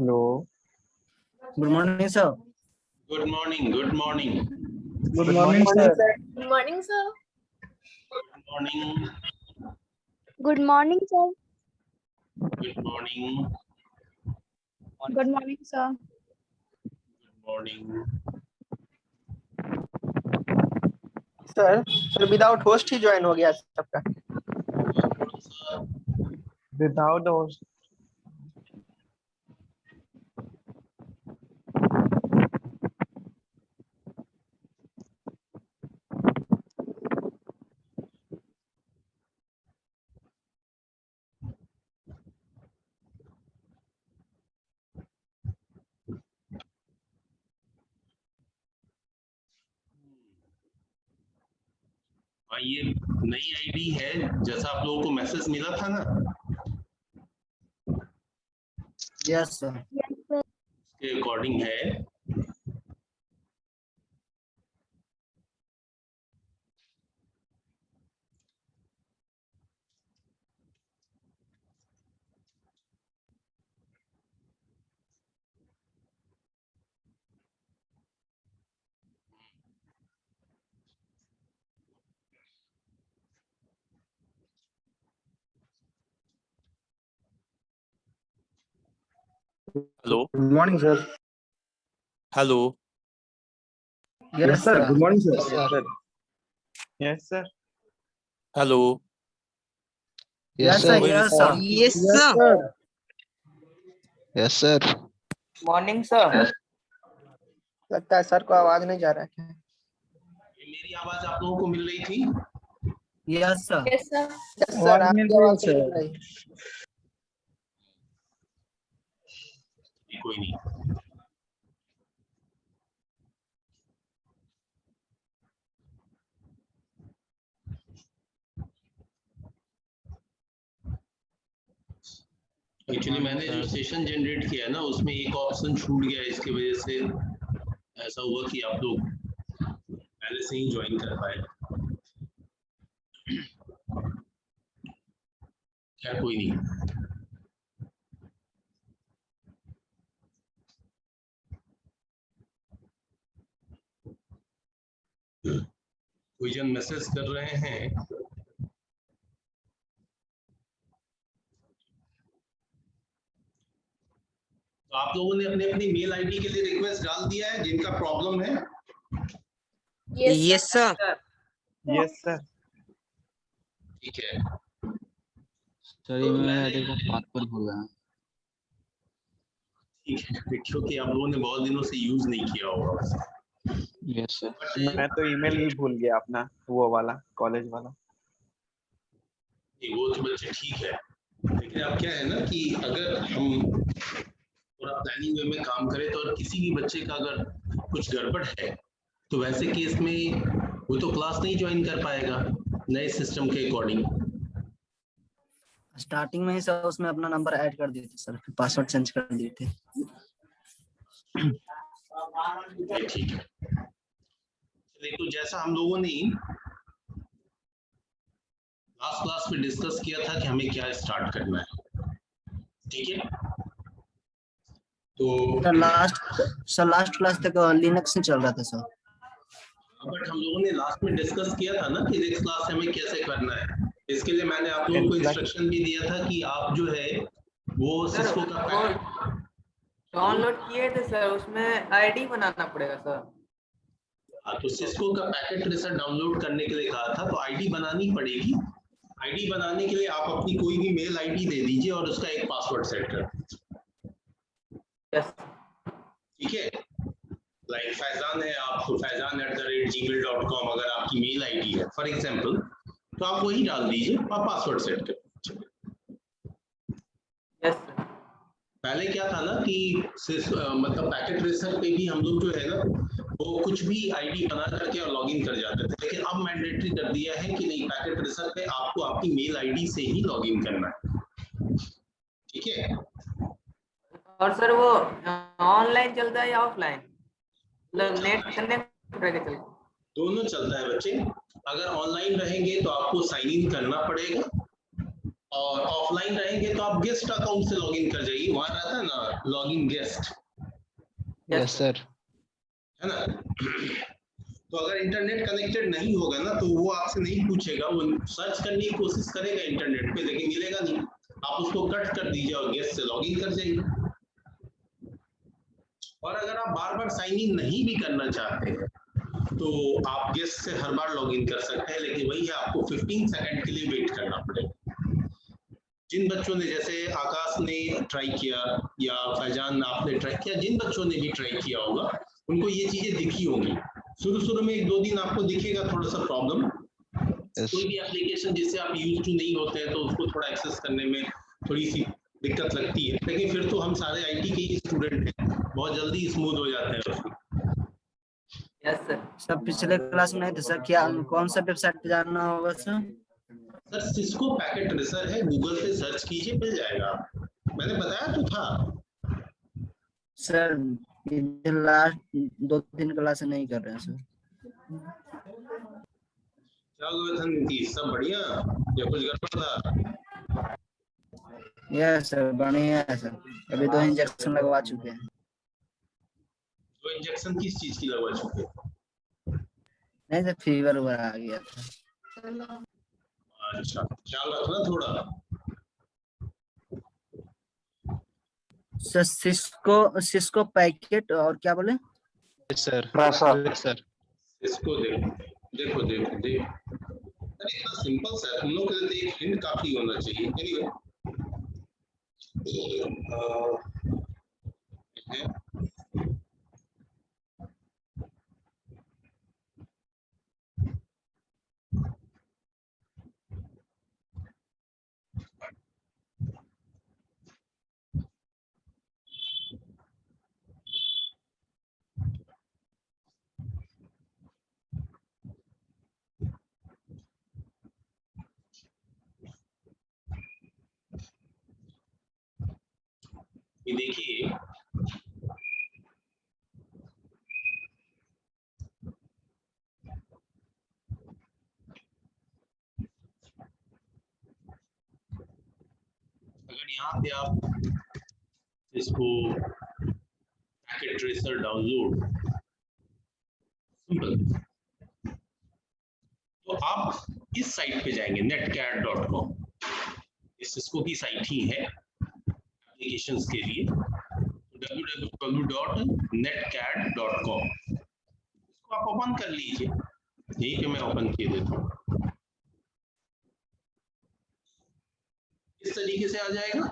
Hello. Good morning sir. Good morning. Good morning. Good morning sir. Good morning, sir. Good morning. Good morning, sir. Good morning. Good morning, sir. Good morning. Sir without host ही join हो गया सबका। Without host. ये नई ID है, जैसा आप लोगों को मैसेज मिला था ना, यस सर। उसके अकॉर्डिंग है। Hello. Good morning sir. Hello. Yes sir. Good morning sir. Yes sir. Hello. Yes sir. Yes sir. Yes sir. Yes sir. Morning sir. लगता है सर को आवाज नहीं जा रहा है। ये मेरी आवाज आप लोगों को मिल रही थी? Yes sir. Yes, sir. Yes sir. आवाज मिल आपकी रही है, आवाज सर। मिल रही है। कोई नहीं। एक्चुअली मैंने जो सेशन जनरेट किया है ना, उसमें एक ऑप्शन छूट गया, इसकी वजह से ऐसा हुआ कि आप लोग पहले से ही ज्वाइन कर पाए। खैर कोई नहीं। कोई जन मैसेज कर रहे हैं। तो आप लोगों ने अपने अपनी मेल आईडी के लिए रिक्वेस्ट डाल दिया है, जिनका प्रॉब्लम है? Yes sir. Yes sir. ठीक है। सर ये मेरा आईडी का पासवर्ड भूल गया। ठीक है, क्योंकि आप लोगों ने बहुत दिनों से यूज नहीं किया होगा। Yes sir. मैं तो ईमेल भी भूल गया अपना, वो वाला कॉलेज वाला। वो तो बच्चे ठीक है, लेकिन अब क्या है ना कि अगर हम थोड़ा प्लानिंग वे में काम करें तो और किसी भी बच्चे का अगर कुछ गड़बड़ है तो वैसे केस में वो तो क्लास नहीं ज्वाइन कर पाएगा नए सिस्टम के अकॉर्डिंग। स्टार्टिंग में ही सर उसमें अपना नंबर ऐड कर दिए थे सर, फिर पासवर्ड चेंज कर दिए थे। ये ठीक है। चलिए, तो जैसा हम लोगों ने लास्ट क्लास में डिस्कस किया था कि हमें क्या स्टार्ट करना है, ठीक है? तो लास्ट क्लास तक लिनक्स से चल रहा था सर। बट हम लोगों ने लास्ट में डिस्कस किया था ना कि नेक्स्ट क्लास हमें कैसे करना है। इसके लिए मैंने आप लोगों को इंस्ट्रक्शन भी दिया था कि आप जो है वो सिस्को का पैकेट डाउनलोड किए थे सर, उसमें आईडी बनाना पड़ेगा सर। हाँ, तो सिस्को का पैकेट ट्रेसर डाउनलोड करने के लिए कहा था, तो आईडी बनानी पड़ेगी। आईडी बनाने के लिए आप अपनी कोई भी मेल आईडी दे दीजिए और उसका एक पासवर्ड सेट कर दीजिए। यस। ठीक है, लाइक फैजान है, आप फैजान@gmail.com अगर आपकी मेल आईडी है फॉर एग्जांपल, तो आप वही डाल दीजिए और पासवर्ड सेट कर दीजिए। यस। पहले क्या था ना कि मतलब पैकेट ट्रेसर पे भी हम लोग जो है ना वो कुछ भी आईडी बना करके और लॉगिन कर जाते थे, लेकिन अब मैंडेटरी कर दिया है कि नहीं, पैकेट ट्रेसर पे आपको आपकी मेल आईडी से ही लॉगिन करना है। ठीक है। और सर वो ऑनलाइन चलता है या ऑफलाइन, मतलब नेट कनेक्ट करके चलता है? दोनों चलता है बच्चे। अगर ऑनलाइन रहेंगे तो आपको साइन इन करना पड़ेगा, और ऑफलाइन रहेंगे तो आप गेस्ट अकाउंट से लॉगिन कर जाइए, वहां रहता है ना लॉगिन गेस्ट, यस सर। है ना। तो अगर इंटरनेट कनेक्टेड नहीं होगा ना तो वो आपसे नहीं पूछेगा, वो सर्च करने की कोशिश करेगा इंटरनेट पे लेकिन मिलेगा नहीं, आप उसको कट कर दीजिए और गेस्ट से लॉगिन कर जाइए। और अगर आप बार बार साइन इन नहीं भी करना चाहते हैं तो आप गेस्ट से हर बार लॉगिन कर सकते हैं, लेकिन वही है आपको 15 सेकंड के लिए वेट करना पड़ेगा। जिन बच्चों ने, जैसे आकाश ने ट्राई किया या फैजान आपने ट्राई किया, जिन बच्चों ने भी ट्राई किया होगा उनको ये चीजें दिखी होंगी। शुरू में 1-2 दिन आपको दिखेगा थोड़ा सा प्रॉब्लम, कोई भी एप्लीकेशन जिससे आप यूज टू नहीं होते हैं तो उसको थोड़ा एक्सेस करने में थोड़ी सी दिक्कत लगती है, लेकिन फिर तो हम सारे आईटी के ही स्टूडेंट हैं, बहुत जल्दी स्मूथ हो जाते हैं उसमें। Yes sir. सर पिछले क्लास में नहीं थे सर, क्या कौन सा वेबसाइट पे जाना होगा sir? Sir Cisco packet tracer है, गूगल पे सर्च कीजिए मिल जाएगा, मैंने बताया तो था। सर लास्ट 2-3 क्लास नहीं कर रहे हैं सर। क्या थी, सब बढ़िया या कुछ गड़बड़ था? यस सर बढ़िया है सर, अभी 2 इंजेक्शन लगवा चुके हैं। तो इंजेक्शन किस चीज की लगवा चुके हैं? नहीं सर फीवर वगैरह आ गया था। अच्छा, ख्याल रखना थोड़ा। सर सिस्को पैकेट और क्या बोले? Yes sir. Tracer. Yes sir. इसको देखो अरे इतना सिंपल सा है, तुम लोग के लिए तो एक हिंट काफी होना चाहिए। एनीवे ये देखिए, अगर यहाँ पे आप इसको पैकेट ट्रेसर डाउनलोड सिंपल, तो आप इस साइट पे जाएंगे netcat.com, इस सिस्को की साइट ही है एप्लीकेशंस के लिए, www.netcat.com, इसको आप ओपन कर लीजिए, यहीं पे मैं ओपन किए देता हूँ, इस तरीके से आ जाएगा।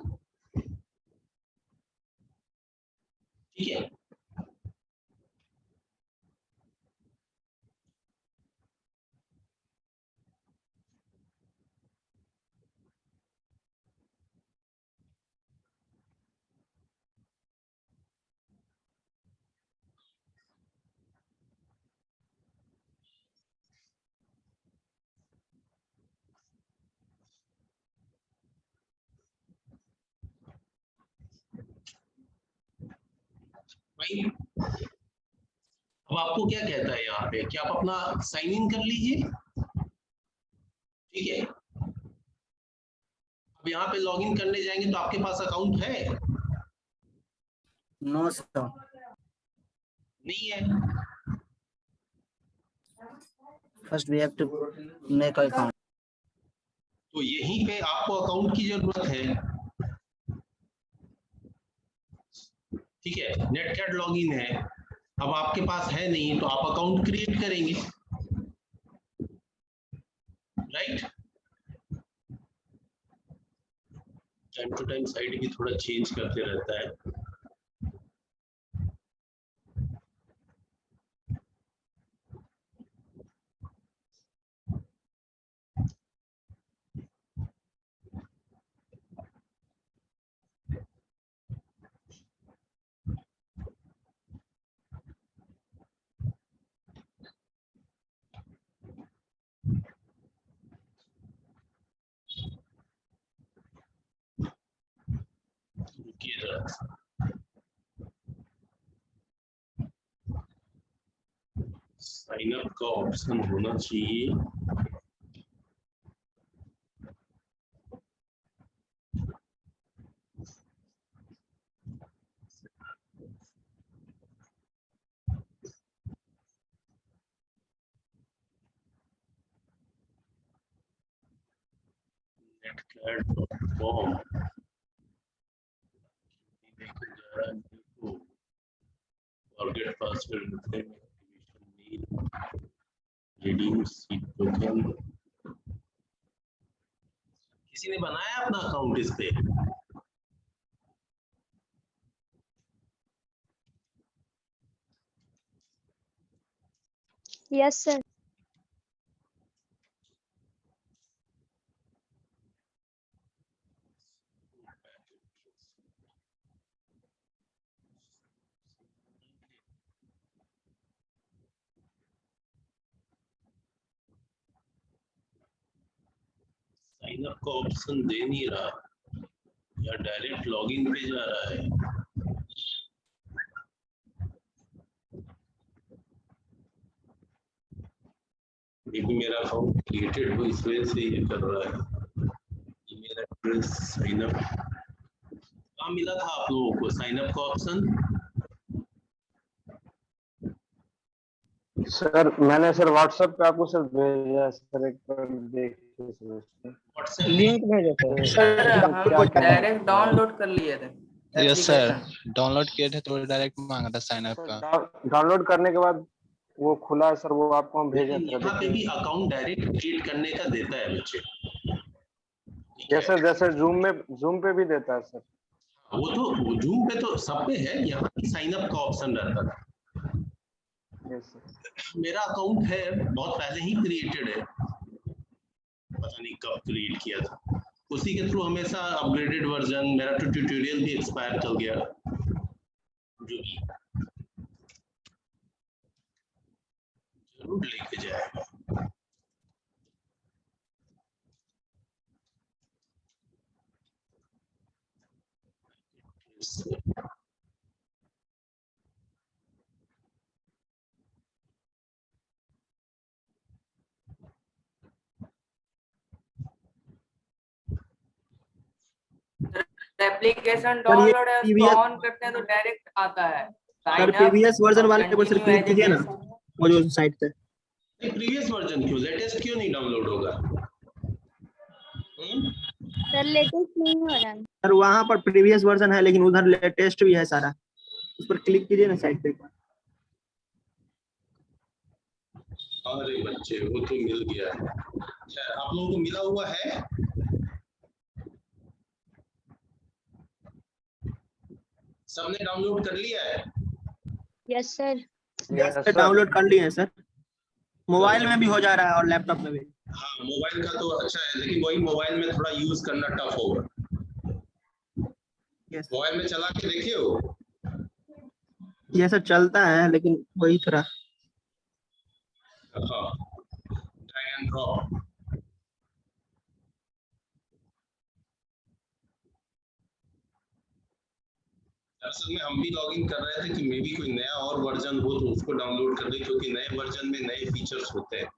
ठीक है, भाई अब आपको क्या कहता है यहाँ पे कि आप अपना साइन इन कर लीजिए। ठीक है, अब यहाँ पे लॉगिन करने जाएंगे तो आपके पास अकाउंट है? No sir. नहीं है। First we have to make account. तो यहीं पे आपको अकाउंट की जरूरत है। ठीक है, नेटकैट लॉगिन है, अब आपके पास है नहीं तो आप अकाउंट क्रिएट करेंगे, right. Time to time site भी थोड़ा चेंज करते रहता है। साइन अप का ऑप्शन होना चाहिए। netclad.com forget password reclaim activation mail redeem seed token किसी ने बनाया अपना अकाउंट इस पे Yes, sir. साइन अप का ऑप्शन दे नहीं रहा या डायरेक्ट लॉगिन पे जा रहा है भी मेरा अकाउंट क्रिएटेड हो इस वजह से ये कर रहा है ईमेल एड्रेस साइन अप कहाँ मिला था आप लोगों को साइन अप का ऑप्शन सर मैंने सर व्हाट्सएप पे आपको सर भेजा सर, एक बार देखिए सर उसमें। व्हाट्सएप लिंक भेजो सर हम क्या क्या डायरेक्ट डाउनलोड कर लिए थे यस सर application। डाउनलोड किए थे तो डायरेक्ट मांगा था साइन अप का। डाउनलोड करने के बाद वो खुला है सर, वो आपको हम भेजे लेकिन थे यहाँ पे देखिए। भी अकाउंट डायरेक्ट क्रिएट करने का देता है बच्चे जैसे जैसे जूम पे भी देता है सर। वो तो जूम पे तो सब पे है यहाँ पे साइन अप का ऑप्शन रहता था यस सर। मेरा अकाउंट है बहुत पहले ही क्रिएटेड है पता नहीं कब क्रिएट किया था उसी के थ्रू हमेशा अपग्रेडेड वर्जन मेरा तो ट्यूटोरियल भी एक्सपायर चल गया जो भी जरूर लेके जाएगा एप्लीकेशन डाउनलोड है उसको ऑन करते हैं तो डायरेक्ट आता है सर प्रीवियस वर्जन वाले पर सर क्लिक कीजिए ना वो जो साइट पे। प्रीवियस वर्जन क्यों लेटेस्ट क्यों नहीं डाउनलोड होगा सर लेटेस्ट नहीं हो रहा है। सर वहाँ पर प्रीवियस वर्जन है लेकिन उधर लेटेस्ट भी है सारा, उस पर क्लिक कीजिए ना साइट पे। अरे बच्चे वो तो मिल गया है आप लोगों को मिला हुआ है सबने डाउनलोड कर लिया है yes sir. Yes sir. Download कर लिए हैं सर, मोबाइल में भी हो जा रहा है और लैपटॉप में भी। हाँ मोबाइल का तो अच्छा है लेकिन वही मोबाइल में थोड़ा यूज करना टफ होगा मोबाइल में चला के देखिए हो ये सर चलता है लेकिन वही थोड़ा हाँ ड्रैग एंड ड्रॉप असल में हम भी लॉगिन कर रहे थे कि मे बी कोई नया और वर्जन हो तो उसको डाउनलोड कर दे क्योंकि नए वर्जन में नए फीचर्स होते हैं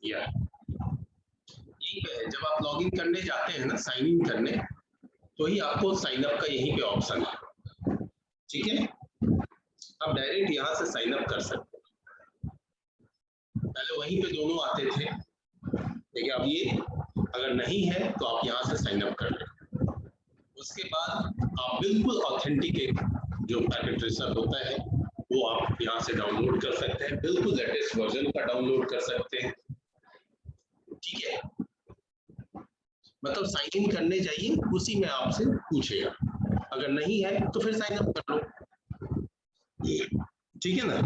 या यहीं पे है जब आप लॉगिन करने जाते हैं ना साइन इन करने तो ही आपको साइन अप का यहीं पे ऑप्शन है ठीक है आप डायरेक्ट यहाँ से साइन अप कर सकते हैं पहले वहीं पे दोनों आते थे देखिए अब ये अगर नहीं है तो आप यहाँ से साइन अप कर लें उसके बाद आप बिल्कुल ऑथेंटिक जो पैकेट ट्रेसर होता है वो आप यहाँ से डाउनलोड कर सकते हैं बिल्कुल लेटेस्ट वर्जन का डाउनलोड कर सकते हैं ठीक है मतलब साइन इन करने जाइए उसी में आपसे पूछेगा अगर नहीं है तो फिर साइन अप कर लो ठीक है ना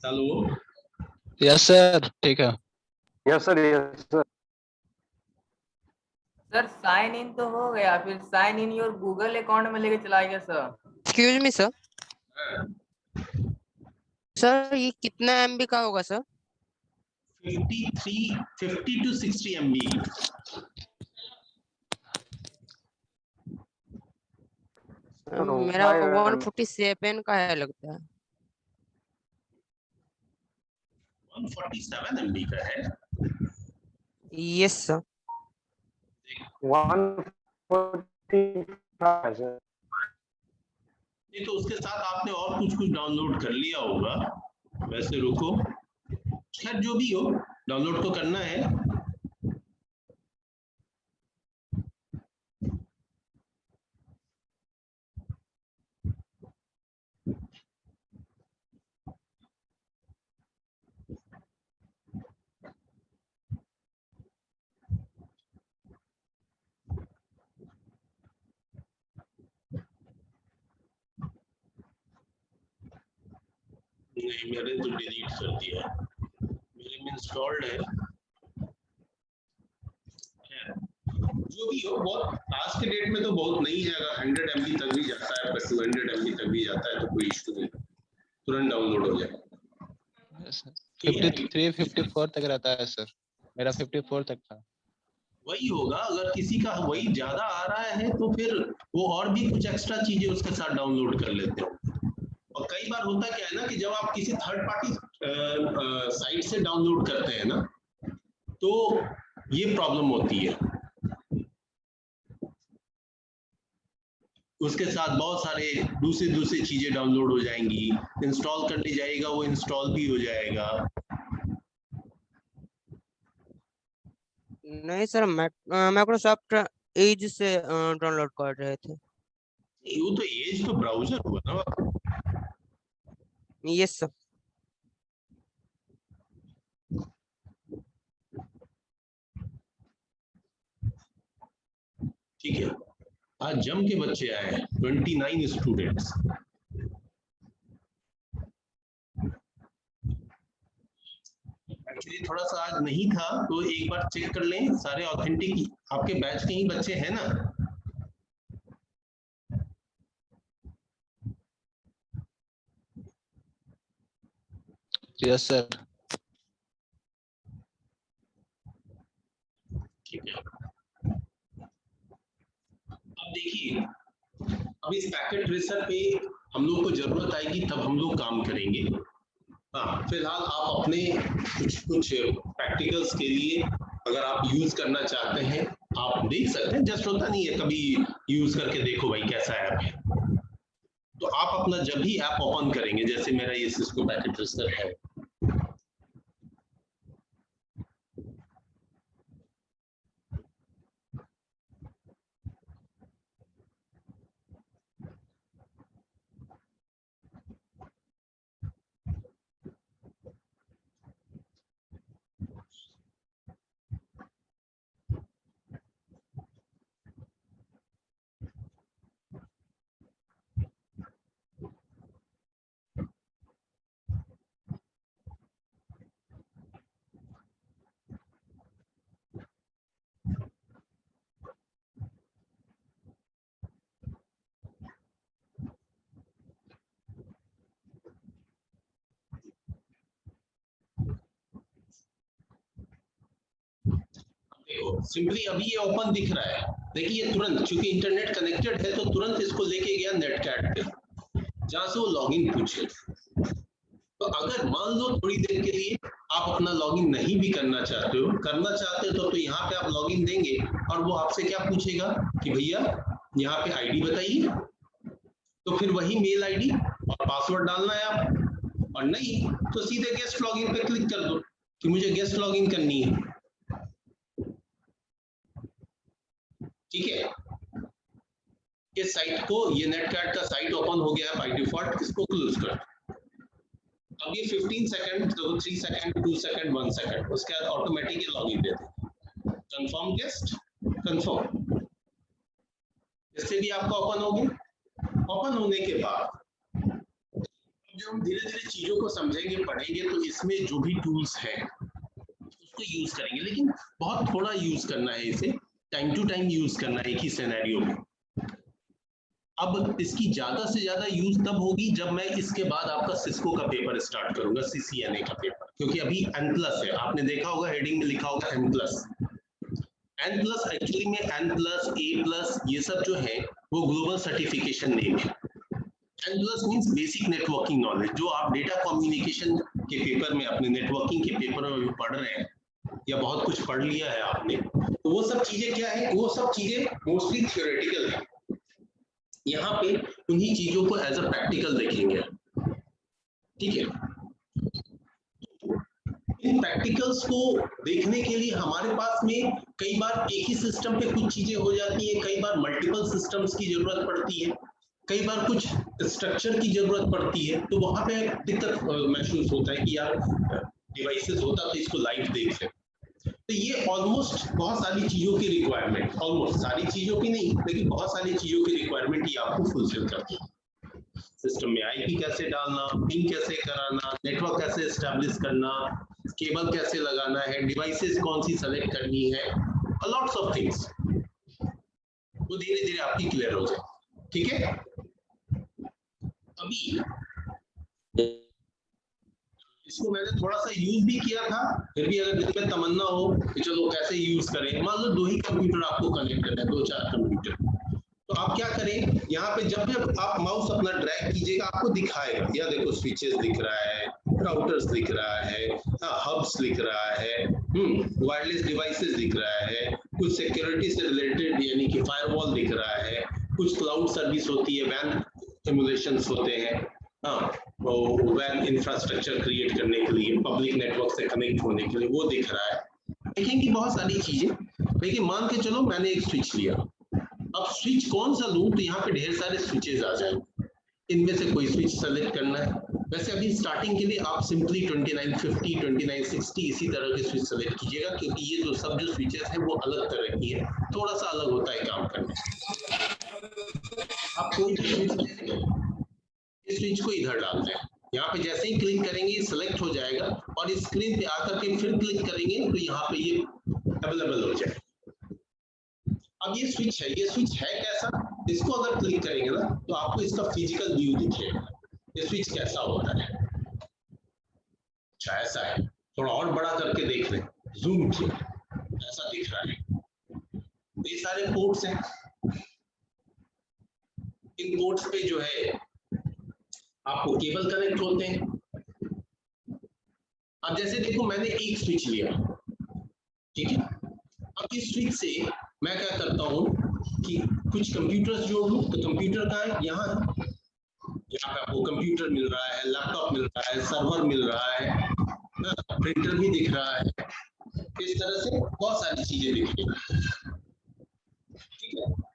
हेलो यस सर ठीक है। Yes sir yes sir. Sir sign in तो हो गया फिर sign in your Google account में लेके चला गया सर एक्सक्यूज मी सर हाँ, सर ये कितना एमबी का होगा सर 50 to 60 MB मेरा 147 का है लगता है। 147 MB का है। Yes sir. 145 है सर। नहीं तो उसके साथ आपने और कुछ डाउनलोड कर लिया होगा। वैसे रुको, खैर जो भी हो, डाउनलोड तो करना है। नहीं, मैंने तो डिलीट कर दिया, मेरे में इंस्टॉल्ड है। जो भी हो, बहुत आज के डेट में तो बहुत नहीं है। अगर 100 MB तक भी जाता है, पर 200 MB तक भी जाता है तो कोई इशू नहीं, तुरंत डाउनलोड हो जाए। 53 54 तक रहता है सर, मेरा 54 तक था। वही होगा, अगर किसी का वही ज्यादा आ रहा है तो फिर वो और भी कुछ एक्स्ट्रा चीजें उसके साथ डाउनलोड कर लेते हो। और कई बार होता क्या है ना कि जब आप किसी थर्ड पार्टी साइट से डाउनलोड करते हैं ना, तो ये प्रॉब्लम होती है। उसके साथ बहुत सारे दूसरी चीजें डाउनलोड हो जाएंगी, इंस्टॉल करने जाएगा वो इंस्टॉल भी हो जाएगा। नहीं सर, माइक्रोसॉफ्ट एज से डाउनलोड कर रहे थे। वो तो एज तो ब्राउजर हुआ ना। Yes sir. ठीक है, आज जम के बच्चे आए हैं, 29 स्टूडेंट्स। एक्चुअली थोड़ा सा आज नहीं था, तो एक बार चेक कर लें सारे ऑथेंटिक आपके बैच के ही बच्चे हैं ना। Yes sir. ठीक है, अब देखिए, अब इस पैकेट ट्रेसर पे हम लोग को जरूरत आएगी तब हम लोग काम करेंगे। हाँ, फिलहाल आप अपने कुछ प्रैक्टिकल्स के लिए अगर आप यूज करना चाहते हैं आप देख सकते हैं। जस्ट होता नहीं है, कभी यूज करके देखो भाई कैसा ऐप है। तो आप अपना जब भी ऐप ओपन करेंगे, जैसे मेरा ये सिस्को पैकेट ट्रेसर है, देखो सिंपली अभी ये ओपन दिख रहा है। देखिए तुरंत, क्योंकि इंटरनेट कनेक्टेड है तो तुरंत इसको लेके गया नेटकैट पे, जहां से वो लॉगिन पूछे। तो अगर मान लो थोड़ी देर के लिए आप अपना लॉगिन नहीं भी करना चाहते हो, तो यहाँ पे आप लॉगिन देंगे और वो आपसे क्या पूछेगा कि भैया यहाँ पे आईडी बताइए। तो फिर वही मेल आईडी और पासवर्ड डालना है आप, और नहीं तो सीधे गेस्ट लॉगिन पे क्लिक कर दो कि मुझे गेस्ट लॉगिन करनी है। ठीक है, इस साइट को, ये नेटकैट का साइट ओपन हो गया बाय डिफॉल्ट, इसको क्लोज कर दो। अब ये 15 सेकंड, तो 3 सेकंड, 2 सेकंड, 1 सेकंड, उसके बाद ऑटोमेटिक लॉगिन दे दे। कंफर्म गेस्ट, कंफर्म, इससे भी आपका ओपन हो गया। ओपन होने के बाद जब हम धीरे धीरे चीजों को समझेंगे, पढ़ेंगे, तो इसमें जो भी टूल्स हैं उसको यूज करेंगे, लेकिन बहुत थोड़ा यूज करना है इसे, टाइम टू टाइम यूज करना है एक ही सिनेरियो में। अब इसकी ज्यादा से ज्यादा यूज तब होगी जब मैं इसके बाद आपका सिस्को का पेपर स्टार्ट करूंगा, CCNA का पेपर, क्योंकि अभी N+ है। आपने देखा होगा हेडिंग में लिखा होगा N+। N प्लस एक्चुअली में N प्लस A प्लस ये सब जो है वो ग्लोबल सर्टिफिकेशन नेम है। N plus means basic networking knowledge, जो आप डेटा कम्युनिकेशन के पेपर में, अपने नेटवर्किंग के पेपर में भी पढ़ रहे हैं या बहुत कुछ पढ़ लिया है आपने, तो वो सब चीजें क्या है, वो सब चीजें मोस्टली थियोरेटिकल है। यहाँ पे उन्हीं चीजों को एज अ प्रैक्टिकल देखेंगे, ठीक है। इन प्रैक्टिकल्स को देखने के लिए हमारे पास में कई बार एक ही सिस्टम पे कुछ चीजें हो जाती है, कई बार मल्टीपल सिस्टम्स की जरूरत पड़ती है, कई बार कुछ स्ट्रक्चर की जरूरत पड़ती है, तो वहां पे दिक्कत महसूस होता है कि यार डिवाइसेस होता तो इसको लाइव देख ले। तो ये ऑलमोस्ट बहुत सारी चीजों की रिक्वायरमेंट, ऑलमोस्ट सारी चीजों की नहीं लेकिन बहुत सारी चीजों की रिक्वायरमेंट ये आपको फुलफिल करती है। सिस्टम में आईपी कैसे डालना, पिंग कैसे कराना, नेटवर्क कैसे एस्टेब्लिश करना, केबल कैसे लगाना है, डिवाइसेस कौन सी सेलेक्ट करनी है, लॉट्स ऑफ थिंग्स, वो धीरे धीरे आपकी क्लियर हो जाए, ठीक है। अभी इसको मैंने थोड़ा सा यूज भी किया था, फिर भी अगर जिसमें तमन्ना हो कि चलो कैसे यूज करें, मान लो 2 ही कंप्यूटर आपको कनेक्ट करना है, 2-4 कंप्यूटर, तो आप क्या करें, यहाँ पे जब जब आप माउस अपना ड्रैग कीजिएगा आपको दिखाएगा, या देखो स्विचेस दिख रहा है, राउटर्स दिख रहा है, हब्स दिख रहा है, वायरलेस डिवाइसेस दिख रहा है, कुछ सिक्योरिटी से रिलेटेड यानी कि फायरवॉल दिख रहा है, कुछ क्लाउड सर्विस होती है, वैन सिमुलेशंस होते हैं, वैन इंफ्रास्ट्रक्चर क्रिएट करने के लिए, पब्लिक नेटवर्क से कनेक्ट होने के लिए, वो दिख रहा है, देखेंगे बहुत सारी चीजें। लेकिन मान के चलो मैंने एक स्विच लिया, अब स्विच कौन सा लूं, तो यहाँ पे ढेर सारे स्विचेस आ जाएंगे, इनमें से कोई स्विच सेलेक्ट करना है। वैसे अभी स्टार्टिंग के लिए आप सिंपली 2950, 2960 इसी तरह के स्विच सेलेक्ट कीजिएगा, क्योंकि ये जो सब जो स्विचेस हैं वो अलग तरह की है, थोड़ा सा अलग होता है काम करने। आप कोई भी स्विच ले लेंगे, इस स्विच को इधर डालते हैं, यहाँ पे जैसे ही क्लिक करेंगे सिलेक्ट हो जाएगा, और इस स्क्रीन पे आकर के फिर क्लिक करेंगे तो यहाँ पे ये अवेलेबल हो जाएगा। अब ये स्विच है कैसा, इसको अगर क्लिक करेंगे ना तो आपको इसका फिजिकल व्यू दिखेगा, ये स्विच कैसा होता है। अच्छा ऐसा है, थोड़ा और बड़ा करके देख लें, जूम किया, ऐसा दिख रहा है। ये सारे पोर्ट्स हैं, इन पोर्ट्स पे जो है आपको केबल कनेक्ट होते हैं। अब जैसे देखो मैंने एक स्विच लिया, ठीक है, अब इस स्विच से मैं क्या करता हूं कि कुछ कंप्यूटर्स जोड़ लूं, तो कंप्यूटर कहाँ है, यहाँ पे आपको कंप्यूटर मिल रहा है, लैपटॉप मिल रहा है, सर्वर मिल रहा है, प्रिंटर भी दिख रहा है, इस तरह से बहुत सारी चीजें दिख रही है, ठीक है।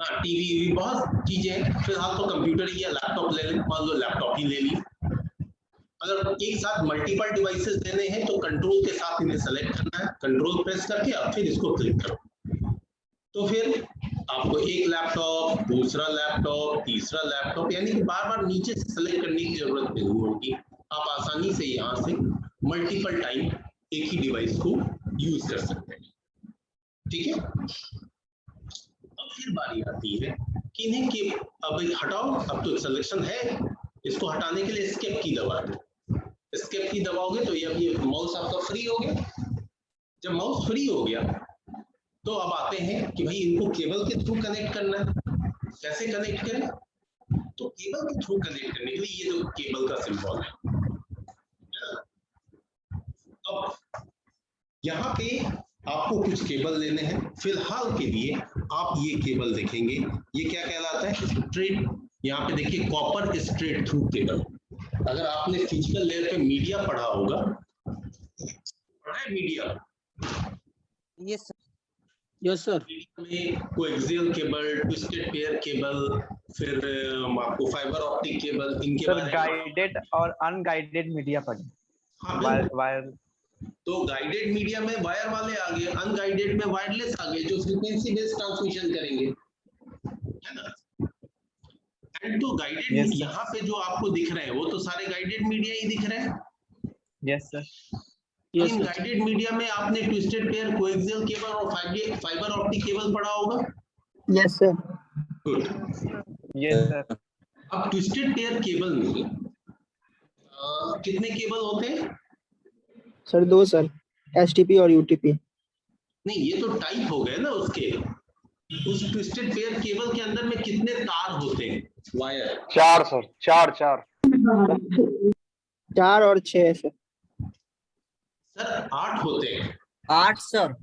हाँ टीवी भी बहुत चीजें हैं, फिलहाल तो कंप्यूटर या लैपटॉप ले लें, मान लो लैपटॉप ही ले ली। अगर एक साथ मल्टीपल डिवाइसेस देने हैं तो कंट्रोल के साथ इन्हें सेलेक्ट करना है, कंट्रोल प्रेस करके अब फिर इसको क्लिक करो, तो फिर आपको एक लैपटॉप, दूसरा लैपटॉप, तीसरा लैपटॉप, यानी कि बार बार नीचे से सेलेक्ट करने की जरूरत नहीं होगी, आप आसानी से यहाँ से मल्टीपल टाइम एक ही डिवाइस को यूज कर सकते हैं, ठीक है। अब फिर बारी आती है कि इन्हें कि अब हटाओ, अब तो सिलेक्शन है, इसको हटाने के लिए एस्केप की दबा दो, एस्केप की दबाओगे तो ये माउस आपका फ्री हो गया। जब माउस फ्री हो गया तो अब आते हैं कि भाई इनको केबल के थ्रू कनेक्ट करना है, कैसे कनेक्ट करें, तो केबल के थ्रू कनेक्ट करने के लिए ये जो केबल का सिंबल है, अब यहाँ पे आपको कुछ केबल लेने हैं, फिलहाल के लिए आप ये केबल देखेंगे, ये क्या कहलाता है, स्ट्रेट, यहाँ पे देखिए कॉपर स्ट्रेट थ्रू केबल। अगर आपने फिजिकल लेयर पे मीडिया पढ़ा होगा, पढ़ा है media, yes sir, yes sir, में coaxial cable, twisted pair cable, फिर आपको फाइबर ऑप्टिक केबल, इनके सर बारे में गाइडेड और अनगाइडेड मीडिया पढ़े। हाँ, वायर तो गाइडेड मीडिया में वायर वाले आ गए, अनगाइडेड में वायरलेस आ गए, जो फ्रीक्वेंसी बेस्ड ट्रांसमिशन करेंगे, है ना। एंड तो गाइडेड यहाँ पे जो आपको दिख रहे हैं वो तो सारे गाइडेड मीडिया ही दिख रहे हैं। Yes sir. इन गाइडेड मीडिया में आपने ट्विस्टेड पेयर, कोएक्सियल केबल और फाइबर ऑप्टिक केबल पढ़ा होगा। Yes sir. Good. Yes sir. अब ट्विस्टेड पेयर केबल में कितने केबल होते हैं सर 2 सर, STP और UTP। नहीं, ये तो टाइप हो गए ना उसके। उस ट्विस्टेड पेयर केबल के अंदर में कितने तार होते हैं वायर? 4 सर, 4 4 4 और 6 सर। सर 8 होते हैं। 8 सर।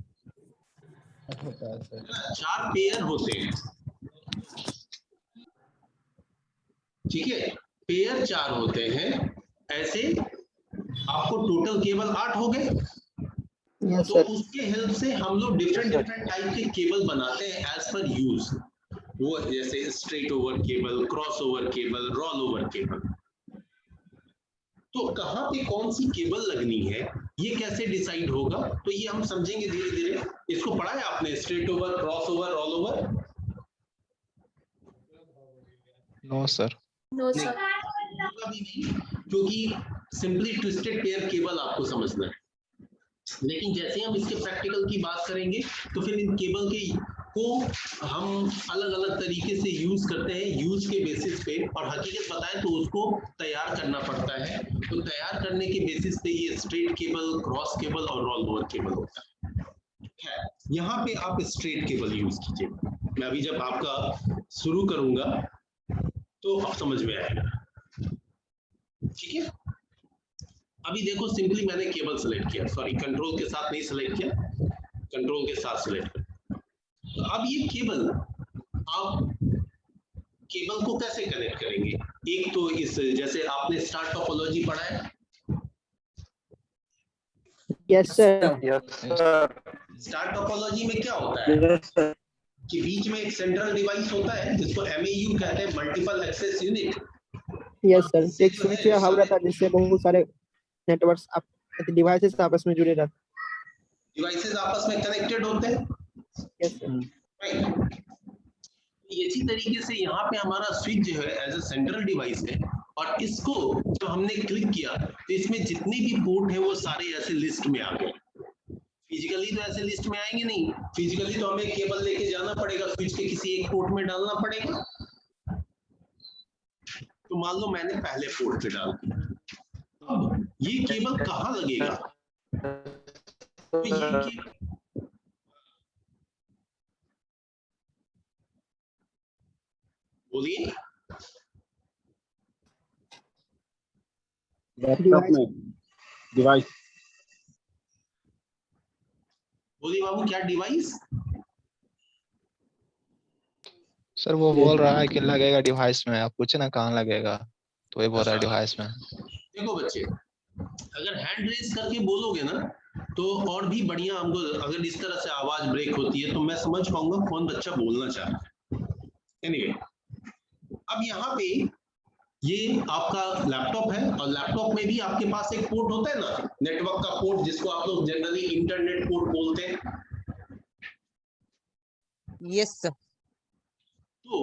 4 पेयर होते हैं, ठीक है, पेयर 4 होते हैं। ऐसे आपको टोटल केबल 8 हो गए। यस तो सर। उसके हेल्प से हम लोग डिफरेंट टाइप के केबल बनाते हैं एज पर यूज। वो जैसे straight over cable, cross over cable, roll over cable. तो कहाँ पे कौन सी केबल लगनी है ये कैसे डिसाइड होगा, तो ये हम समझेंगे धीरे धीरे। इसको पढ़ा है आपने, straight over, cross over, roll over? No sir. No नहीं, सर। कभी नहीं, क्योंकि सिंपली ट्विस्टेड पेयर केबल आपको समझना है। लेकिन जैसे हम इसके प्रैक्टिकल की बात करेंगे तो फिर इन केबल के को हम अलग अलग तरीके से यूज करते हैं, यूज के बेसिस पे। और हकीकत बताएं तो उसको तैयार करना पड़ता है। तो तैयार करने के बेसिस पे ये स्ट्रेट केबल, क्रॉस केबल और रोल ओवर केबल होता है। यहाँ पे आप स्ट्रेट केबल यूज कीजिए। मैं अभी जब आपका शुरू करूंगा तो अब समझ में आएगा, ठीक है। अभी देखो, सिंपली मैंने केबल सेलेक्ट किया, सॉरी कंट्रोल के साथ नहीं सेलेक्ट किया, कंट्रोल के साथ सेलेक्ट किया। तो अब ये केबल, आप केबल को कैसे कनेक्ट करेंगे? एक तो इस, जैसे आपने स्टार टोपोलॉजी पढ़ा है। Yes sir. Yes sir. Star topology में क्या होता है यस सर। कि बीच में एक सेंट्रल डिवाइस होता है जिसको MAU कहते हैं, multiple access unit. Yes sir. एक स्विच या हब रहता है जिससे बहुत सारे नेटवर्क्स आप डिवाइसेस आपस में जुड़े रहते हैं। डिवाइसेस आपस में कनेक्टेड होते हैं। Yes sir. राइट। इसी तरीके से यहाँ पे हमारा स्विच जो है एज अ सेंट्रल डिवाइस है, और इसको जब हमने क्लिक किया तो इसमें जितने भी पोर्ट है वो सारे ऐसे लिस्ट में आ गए। फिजिकली तो ऐसे लिस्ट में आएंगे नहीं, फिजिकली तो हमें केबल लेके जाना पड़ेगा, स्विच के किसी एक पोर्ट में डालना पड़ेगा। तो मान लो मैंने पहले पोर्ट पे डाल दिया, अब ये केबल कहाँ लगेगा? तो ये बोलिए। लैपटॉप में डिवाइस। बोलिए बाबू, क्या डिवाइस? सर वो बोल रहा है कि लगेगा डिवाइस में, आप पूछे ना कहाँ लगेगा, तो ये बोल रहा है डिवाइस में। देखो बच्चे, अगर हैंड रेज करके बोलोगे ना तो और भी बढ़िया। हमको अगर इस तरह से आवाज ब्रेक होती है तो मैं समझ पाऊंगा कौन बच्चा बोलना चाह रहा है। एनीवे, अब यहाँ पे ये आपका लैपटॉप है, और लैपटॉप में भी आपके पास एक पोर्ट होता है ना, नेटवर्क का पोर्ट, जिसको आप लोग जनरली इंटरनेट पोर्ट बोलते हैं। Yes sir. तो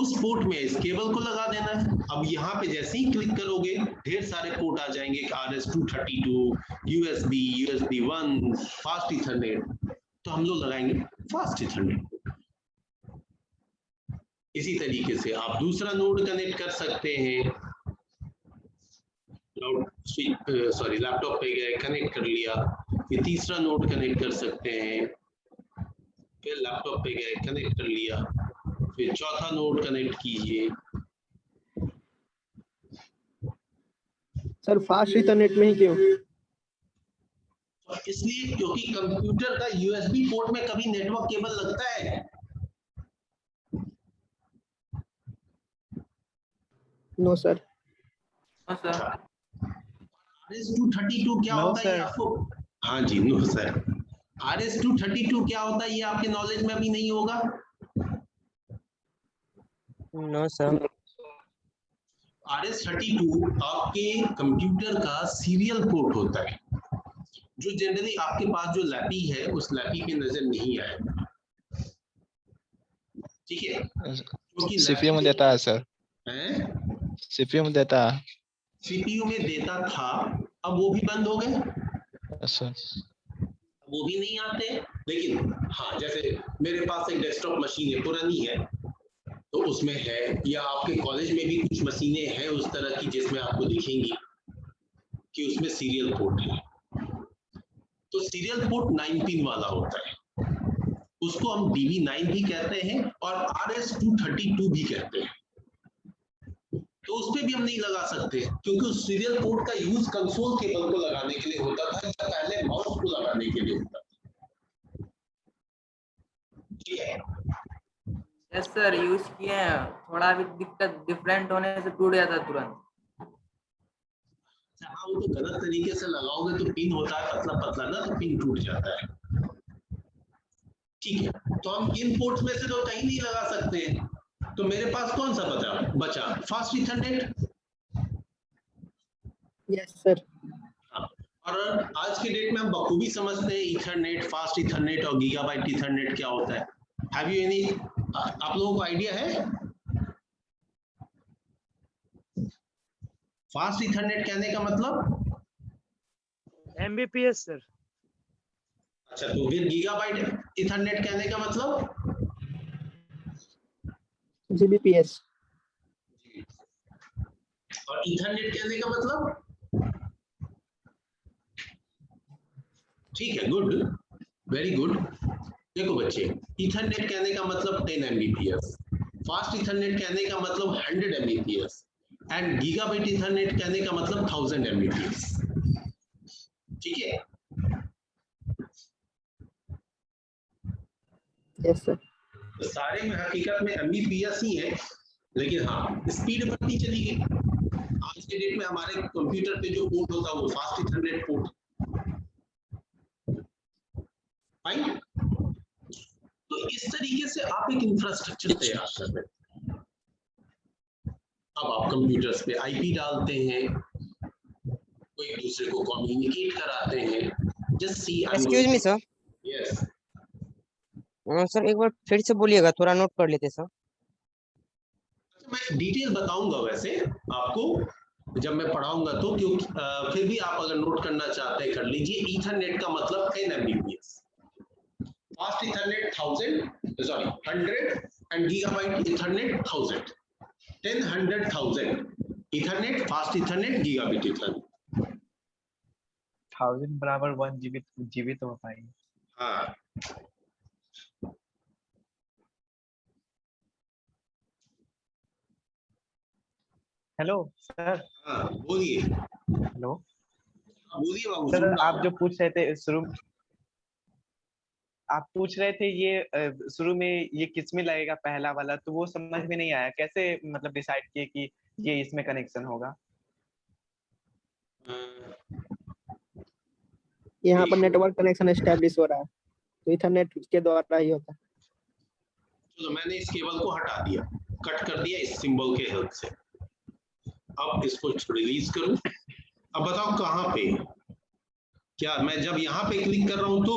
उस पोर्ट में इस केबल को लगा देना है। अब यहाँ पे जैसे ही क्लिक करोगे ढेर सारे पोर्ट आ जाएंगे, RS-232, USB, USB 1, fast Ethernet. तो हम लोग लगाएंगे फास्ट ईथरनेट। इसी तरीके से आप दूसरा नोड कनेक्ट कर सकते हैं। सॉरी, लैपटॉप पे गए, कनेक्ट कर लिया, फिर तीसरा नोड कनेक्ट कर सकते हैं, फिर लैपटॉप पे गए, कनेक्ट कर लिया, फिर चौथा नोड कनेक्ट कीजिए। सर फास्ट इंटरनेट में ही क्यों? इसलिए क्योंकि कंप्यूटर का USB पोर्ट में कभी नेटवर्क केबल लगता है? No sir. RS-232 क्या होता है ये आपको? हाँ जी, नो सर। RS-232 क्या होता है ये आपके नॉलेज में अभी नहीं होगा। No sir. RS-32 आपके कंप्यूटर का सीरियल पोर्ट होता है, जो जनरली आपके पास जो लैपी है उस लैपी पे नजर नहीं आएगा, ठीक है? क्योंकि CPU में देता है सर, CPU में देता है, CPU में देता था, अब वो भी बंद हो गए, सर वो भी नहीं आते। लेकिन हाँ, जैसे मेरे पास एक डेस्कटॉप मशीन है, पुरानी है, तो उसमें है, या आपके कॉलेज में भी कुछ मशीनें हैं उस तरह की जिसमें आपको दिखेंगी कि उसमें सीरियल पोर्ट है। तो सीरियल पोर्ट 9 पिन वाला होता है, उसको हम DB9 भी कहते हैं और RS-232 भी कहते हैं। तो उस पे भी हम नहीं लगा सकते क्योंकि उस सीरियल पोर्ट का यूज कंसोल केबल को लगाने के लिए होता था या पहले माउस को लगाने के लिए होता था। ठीक है? यस सर, यूज किए हैं, थोड़ा भी दिक्कत डिफरेंट होने से टूट जाता तुरंत। हाँ, वो तो गलत तरीके से लगाओगे तो पिन होता है पतला पतला ना, तो पिन टूट जाता है। ठीक है, तो हम इन पोर्ट्स में से तो कहीं नहीं लगा सकते हैं, तो मेरे पास कौन सा बचा फास्ट इथरनेट। Yes sir. और आज के डेट में हम बखूबी समझते हैं इथरनेट, फास्ट इथरनेट और गीगाबाइट इथरनेट क्या होता है। हैव यू एनी, आप लोगों को आइडिया है? फास्ट इथरनेट कहने का मतलब Mbps सर। अच्छा, तो फिर गीगाबाइट इथरनेट कहने का मतलब Gbps। और इथरनेट कहने का मतलब? ठीक है, गुड, वेरी गुड। देखो बच्चे, इथरनेट कहने का मतलब 10 Mbps, फास्ट इथरनेट कहने का मतलब 100 Mbps एंड गीगाबाइट इथरनेट कहने का मतलब 1000 Mbps। ठीक है? Yes sir. तो सारे में हकीकत में Mbps ही है, लेकिन हाँ स्पीड बढ़ती चली गई। आज के डेट में हमारे कंप्यूटर पे जो पोर्ट होता है वो फास्ट इथरनेट पोर्ट। फाइन। तो इस तरीके से आप एक इंफ्रास्ट्रक्चर तैयार कर रहे हैं। अब आप कंप्यूटर्स पे IP डालते हैं, कोई एक दूसरे को कम्युनिकेट कराते हैं। Just see, excuse me sir. Yes sir एक बार फिर से बोलिएगा, थोड़ा नोट कर लेते सर। मैं डिटेल बताऊंगा वैसे आपको जब मैं पढ़ाऊंगा तो, क्योंकि फिर भी आप अगर नोट करना चाहते हैं कर लीजिए। ईथरनेट का मतलब 10 Mbps, fast Ethernet 100 and gigabyte Ethernet 1000। 10, 100, 1000 Ethernet, fast Ethernet, gigabit Ethernet. 1000 बराबर 1 GB तो होता है। हाँ, हेलो सर। हाँ बोलिए। हेलो बोलिए बाबू। सर, आप जो पूछ रहे थे शुरू, आप पूछ रहे थे ये शुरू में ये किस में लगेगा पहला वाला, तो वो समझ में नहीं आया। कैसे मतलब डिसाइड किए कि ये इसमें कनेक्शन होगा? यहाँ पर नेटवर्क कनेक्शन एस्टैब्लिश हो रहा है, तो इथरनेट के द्वारा ही होता है। तो मैंने इस केबल को हटा दिया, कट कर दिया इस सिंबल के हेल्प से। अब इसको रिलीज करूं। अब बताओ कहां पे, क्या मैं जब यहां पे क्लिक कर रहा हूं तो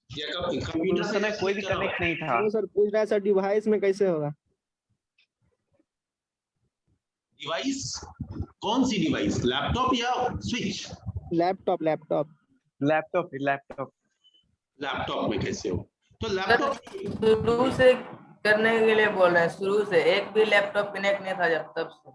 या कंप्यूटर उस समय कोई भी कनेक्ट नहीं था। सर पूछ रहा है सर डिवाइस में कैसे होगा? डिवाइस? कौन सी डिवाइस, लैपटॉप या स्विच? लैपटॉप। लैपटॉप में कैसे हो? तो लैपटॉप शुरू से करने के लिए बोल रहे हैं, शुरू से एक भी लैपटॉप कनेक्ट नहीं था जब तब से।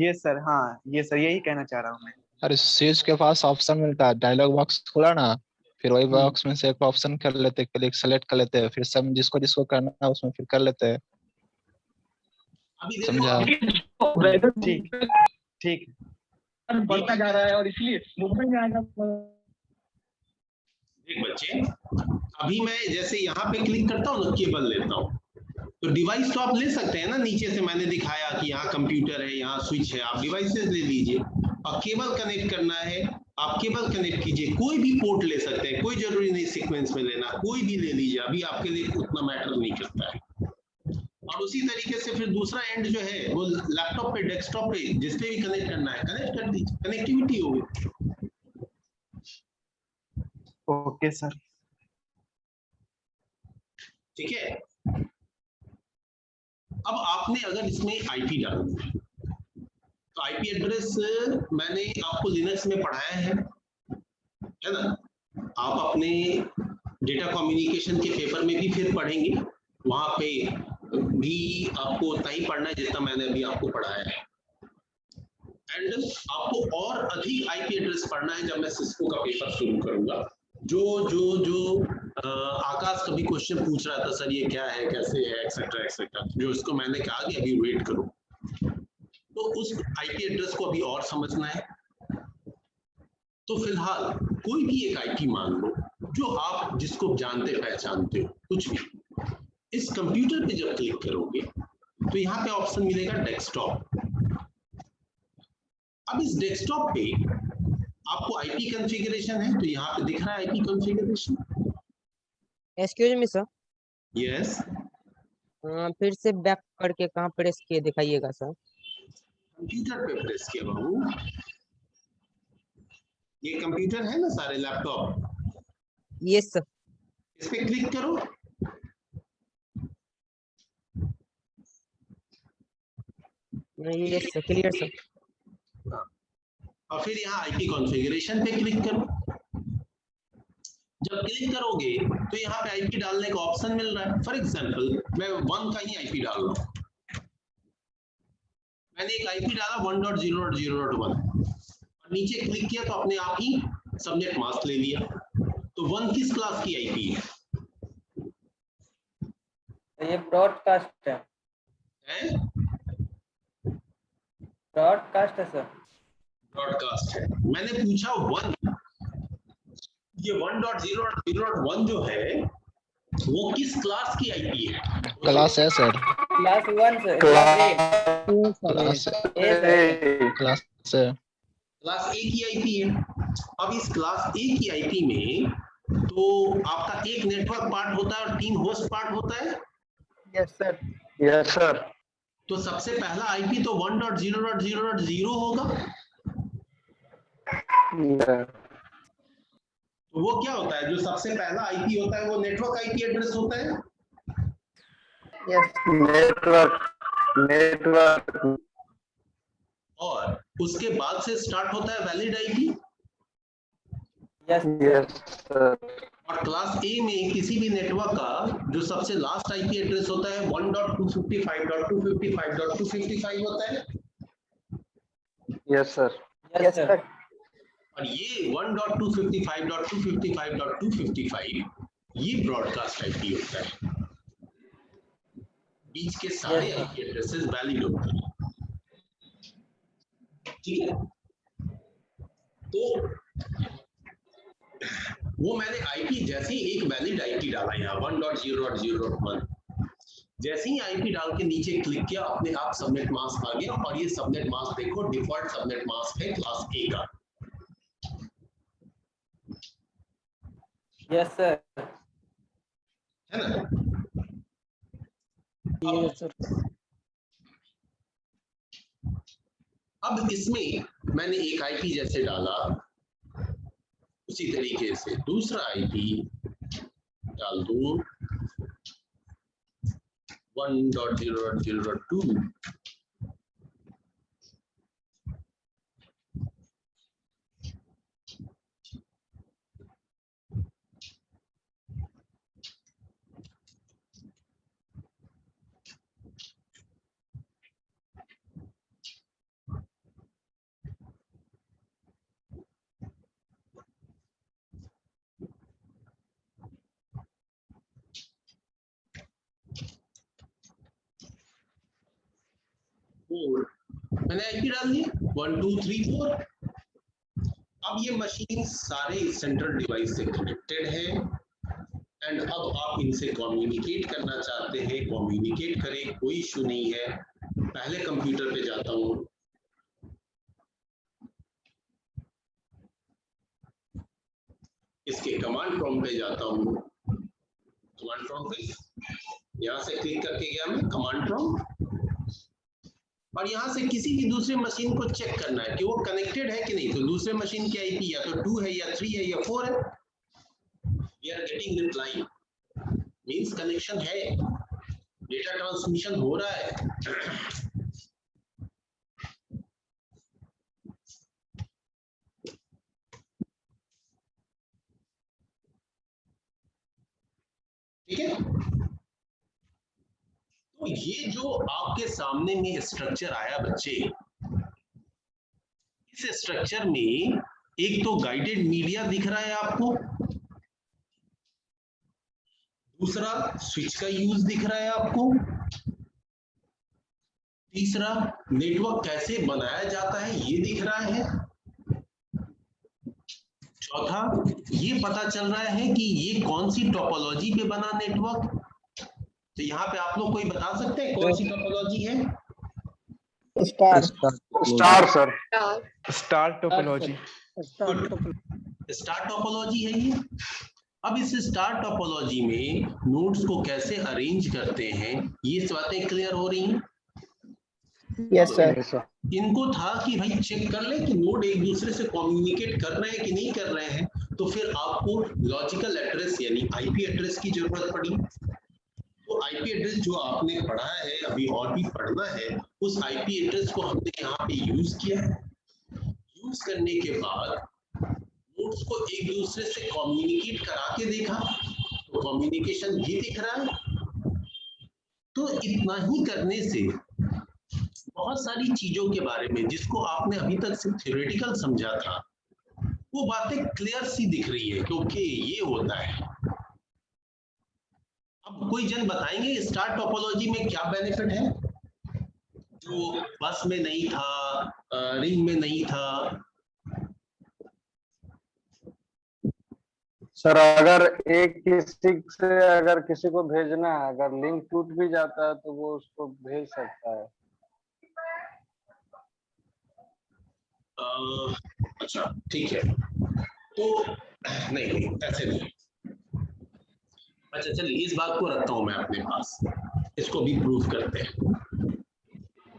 ये सर, हाँ ये सर, यही कहना चाह रहा हूँ मैं। अरे स्विच के पास ऑप्शन मिलता है, डायलॉग बॉक्स खुला ना, फिर वही बॉक्स में से एक ऑप्शन कर लेते, क्लिक सेलेक्ट कर लेते हैं, फिर सब जिसको जिसको करना है उसमें फिर कर लेते हैं। समझा? ठीक बढ़ता जा रहा है और इसलिए मुंबई में आना। देख बच्चे, अभी मैं जैसे यहाँ पे क्लिक करता हूँ ना, केबल लेता हूँ, तो डिवाइस तो आप ले सकते हैं ना। नीचे से मैंने दिखाया कि यहाँ कंप्यूटर है, यहाँ स्विच है, आप डिवाइसेस ले लीजिए। और केबल कनेक्ट करना है, आप केबल कनेक्ट कीजिए, कोई भी पोर्ट ले सकते हैं, कोई जरूरी नहीं सीक्वेंस में लेना, कोई भी ले लीजिए, अभी आपके लिए उतना मैटर नहीं करता है। और उसी तरीके से फिर दूसरा एंड जो है वो लैपटॉप पे, डेस्कटॉप पे, जिस पे भी कनेक्ट करना है कनेक्ट कर दीजिए, कनेक्टिविटी होगी। Okay sir. ठीक है। अब आपने अगर इसमें IP डालनी है तो IP एड्रेस मैंने आपको लिनक्स में पढ़ाया है ना। आप अपने डेटा कम्युनिकेशन के पेपर में भी फिर पढ़ेंगे, वहां पे भी आपको उतना ही पढ़ना है जितना मैंने अभी आपको पढ़ाया है। एंड आपको और अधिक IP एड्रेस पढ़ना है जब मैं सिस्को का पेपर शुरू करूंगा, जो आकाश कभी क्वेश्चन पूछ रहा था, सर ये क्या है, कैसे है, एक्सेट्रा एक्सेट्रा, जो इसको मैंने कहा कि अभी वेट करो, तो उस आईपी एड्रेस को अभी और समझना है। तो फिलहाल कोई भी एक आईपी मान लो जो आप जिसको जानते पहचानते हो, कुछ भी, इस कंप्यूटर पे जब क्लिक करोगे तो यहाँ पे ऑप्शन मिलेगा डेस्कटॉप। अब इस डेस्कटॉप पे आपको आईपी कॉन्फ़िगरेशन है, तो यहाँ पे दिख रहा है IP configuration. Excuse me sir, yes, फिर से बैक करके कहाँ प्रेस किए दिखाइएगा सर। कंप्यूटर पे प्रेस किया बाबू, ये कंप्यूटर है ना सारे लैपटॉप, यस सर। इस पे क्लिक करो, यस सर, क्लियर सर। और फिर यहाँ आईपी कॉन्फ़िगरेशन पे क्लिक करो। जब क्लिक करोगे तो यहाँ पे आईपी डालने का ऑप्शन मिल रहा है। फॉर एग्जांपल मैं 1 का ही आईपी डाल रहा हूँ, मैंने एक आईपी डाला 1.0.0.1 और नीचे क्लिक किया तो अपने आप ही सबनेट मास्क ले लिया। तो 1 किस क्लास की आईपी है? ये ब्रॉडकास्ट है, ब्रॉडकास्ट है सर। ब्रॉडकास्ट है। मैंने पूछा 1, ये 1.0.0.1 जो है वो किस क्लास की आईपी है? क्लास है sir, class 1 sir, class class ए की आईपी है। अब इस क्लास ए की आईपी में तो आपका एक नेटवर्क पार्ट होता है और 3 होस्ट पार्ट होता है। Yes sir. Yes sir. तो सबसे पहला आईपी तो 1.0.0.0 होगा। तो वो क्या होता है, जो सबसे पहला आईपी होता है वो नेटवर्क आईपी एड्रेस होता है। यस, नेटवर्क और उसके बाद से स्टार्ट होता है वैलिड आईपी। Yes sir. और क्लास ए में किसी भी नेटवर्क का जो सबसे लास्ट आईपी एड्रेस होता है 1.255.255.255 होता है। Yes sir. Yes sir. और ये 1.255.255.255 ये ब्रॉडकास्ट आईपी होता है। बीच के सारे आईपी एड्रेसेस वैलिड होते हैं, ठीक है। तो वो मैंने आईपी जैसे ही एक वैलिड आईपी डाला यहाँ 1.0.0.1, जैसे ही आईपी डाल के नीचे क्लिक किया अपने आप सबनेट मास्क आ गया। और ये सबनेट मास्क देखो डिफॉल्ट सबनेट मास्क है क्लास ए का। यस सर, है ना। अब इसमें मैंने एक आईपी जैसे डाला, उसी तरीके से दूसरा आईपी डाल दूं 1.0.0.2। मैंने आईपी डाल दिया 1 2 3 4। अब ये मशीन सारे सेंट्रल डिवाइस से कनेक्टेड है एंड अब आप इनसे कम्युनिकेट करना चाहते हैं, कम्युनिकेट करें, कोई इशू नहीं है। पहले कंप्यूटर पे जाता हूँ, इसके कमांड प्रॉम्प्ट पे जाता हूँ। कमांड प्रॉम्प्ट पे यहाँ से क्लिक करके गया मैं कमांड प्रॉम्प्ट, और यहाँ से किसी भी दूसरे मशीन को चेक करना है कि वो कनेक्टेड है कि नहीं। तो दूसरे मशीन की आईपी या तो 2 है या 3 है या 4 है। We are getting reply, means connection है, डेटा ट्रांसमिशन हो रहा है। ठीक है। तो ये जो आपके सामने में स्ट्रक्चर आया बच्चे, इस स्ट्रक्चर में एक तो गाइडेड मीडिया दिख रहा है आपको, दूसरा स्विच का यूज दिख रहा है आपको। तीसरा नेटवर्क कैसे बनाया जाता है ये दिख रहा है। चौथा ये पता चल रहा है कि ये कौन सी टोपोलॉजी पे बना नेटवर्क। तो यहाँ पे आप लोग कोई बता सकते हैं कौन सी टोपोलॉजी है? Star star sir. Star topology. Star topology है ये। अब इस स्टार टोपोलॉजी में नोड्स को कैसे अरेंज करते हैं ये बातें क्लियर हो रही हैं। Yes sir. इनको था कि भाई चेक कर ले कि नोड एक दूसरे से कम्युनिकेट कर रहे हैं कि नहीं कर रहे हैं, तो फिर आपको लॉजिकल एड्रेस यानी आईपी एड्रेस की जरूरत पड़ी। तो आईपी एड्रेस जो आपने पढ़ा है अभी और भी पढ़ना है, उस आईपी एड्रेस को हमने यहाँ पे यूज किया। यूज करने के बाद नोड्स को एक दूसरे से कम्युनिकेट करा के देखा, तो कम्युनिकेशन भी दिख रहा है। तो इतना ही करने से बहुत सारी चीजों के बारे में जिसको आपने अभी तक सिर्फ थ्योरेटिकल समझा था, वो बातें क्लियर सी दिख रही है क्योंकि ये होता है। अब कोई जन बताएंगे स्टार टोपोलॉजी में क्या बेनिफिट है जो बस में नहीं था, रिंग में नहीं था? सर अगर एक किसी से अगर किसी को भेजना है, अगर लिंक टूट भी जाता है तो वो उसको भेज सकता है। अच्छा ठीक है, तो नहीं ऐसे नहीं। अच्छा चलिए इस बात को रखता हूं मैं अपने पास, इसको भी प्रूव करते हैं।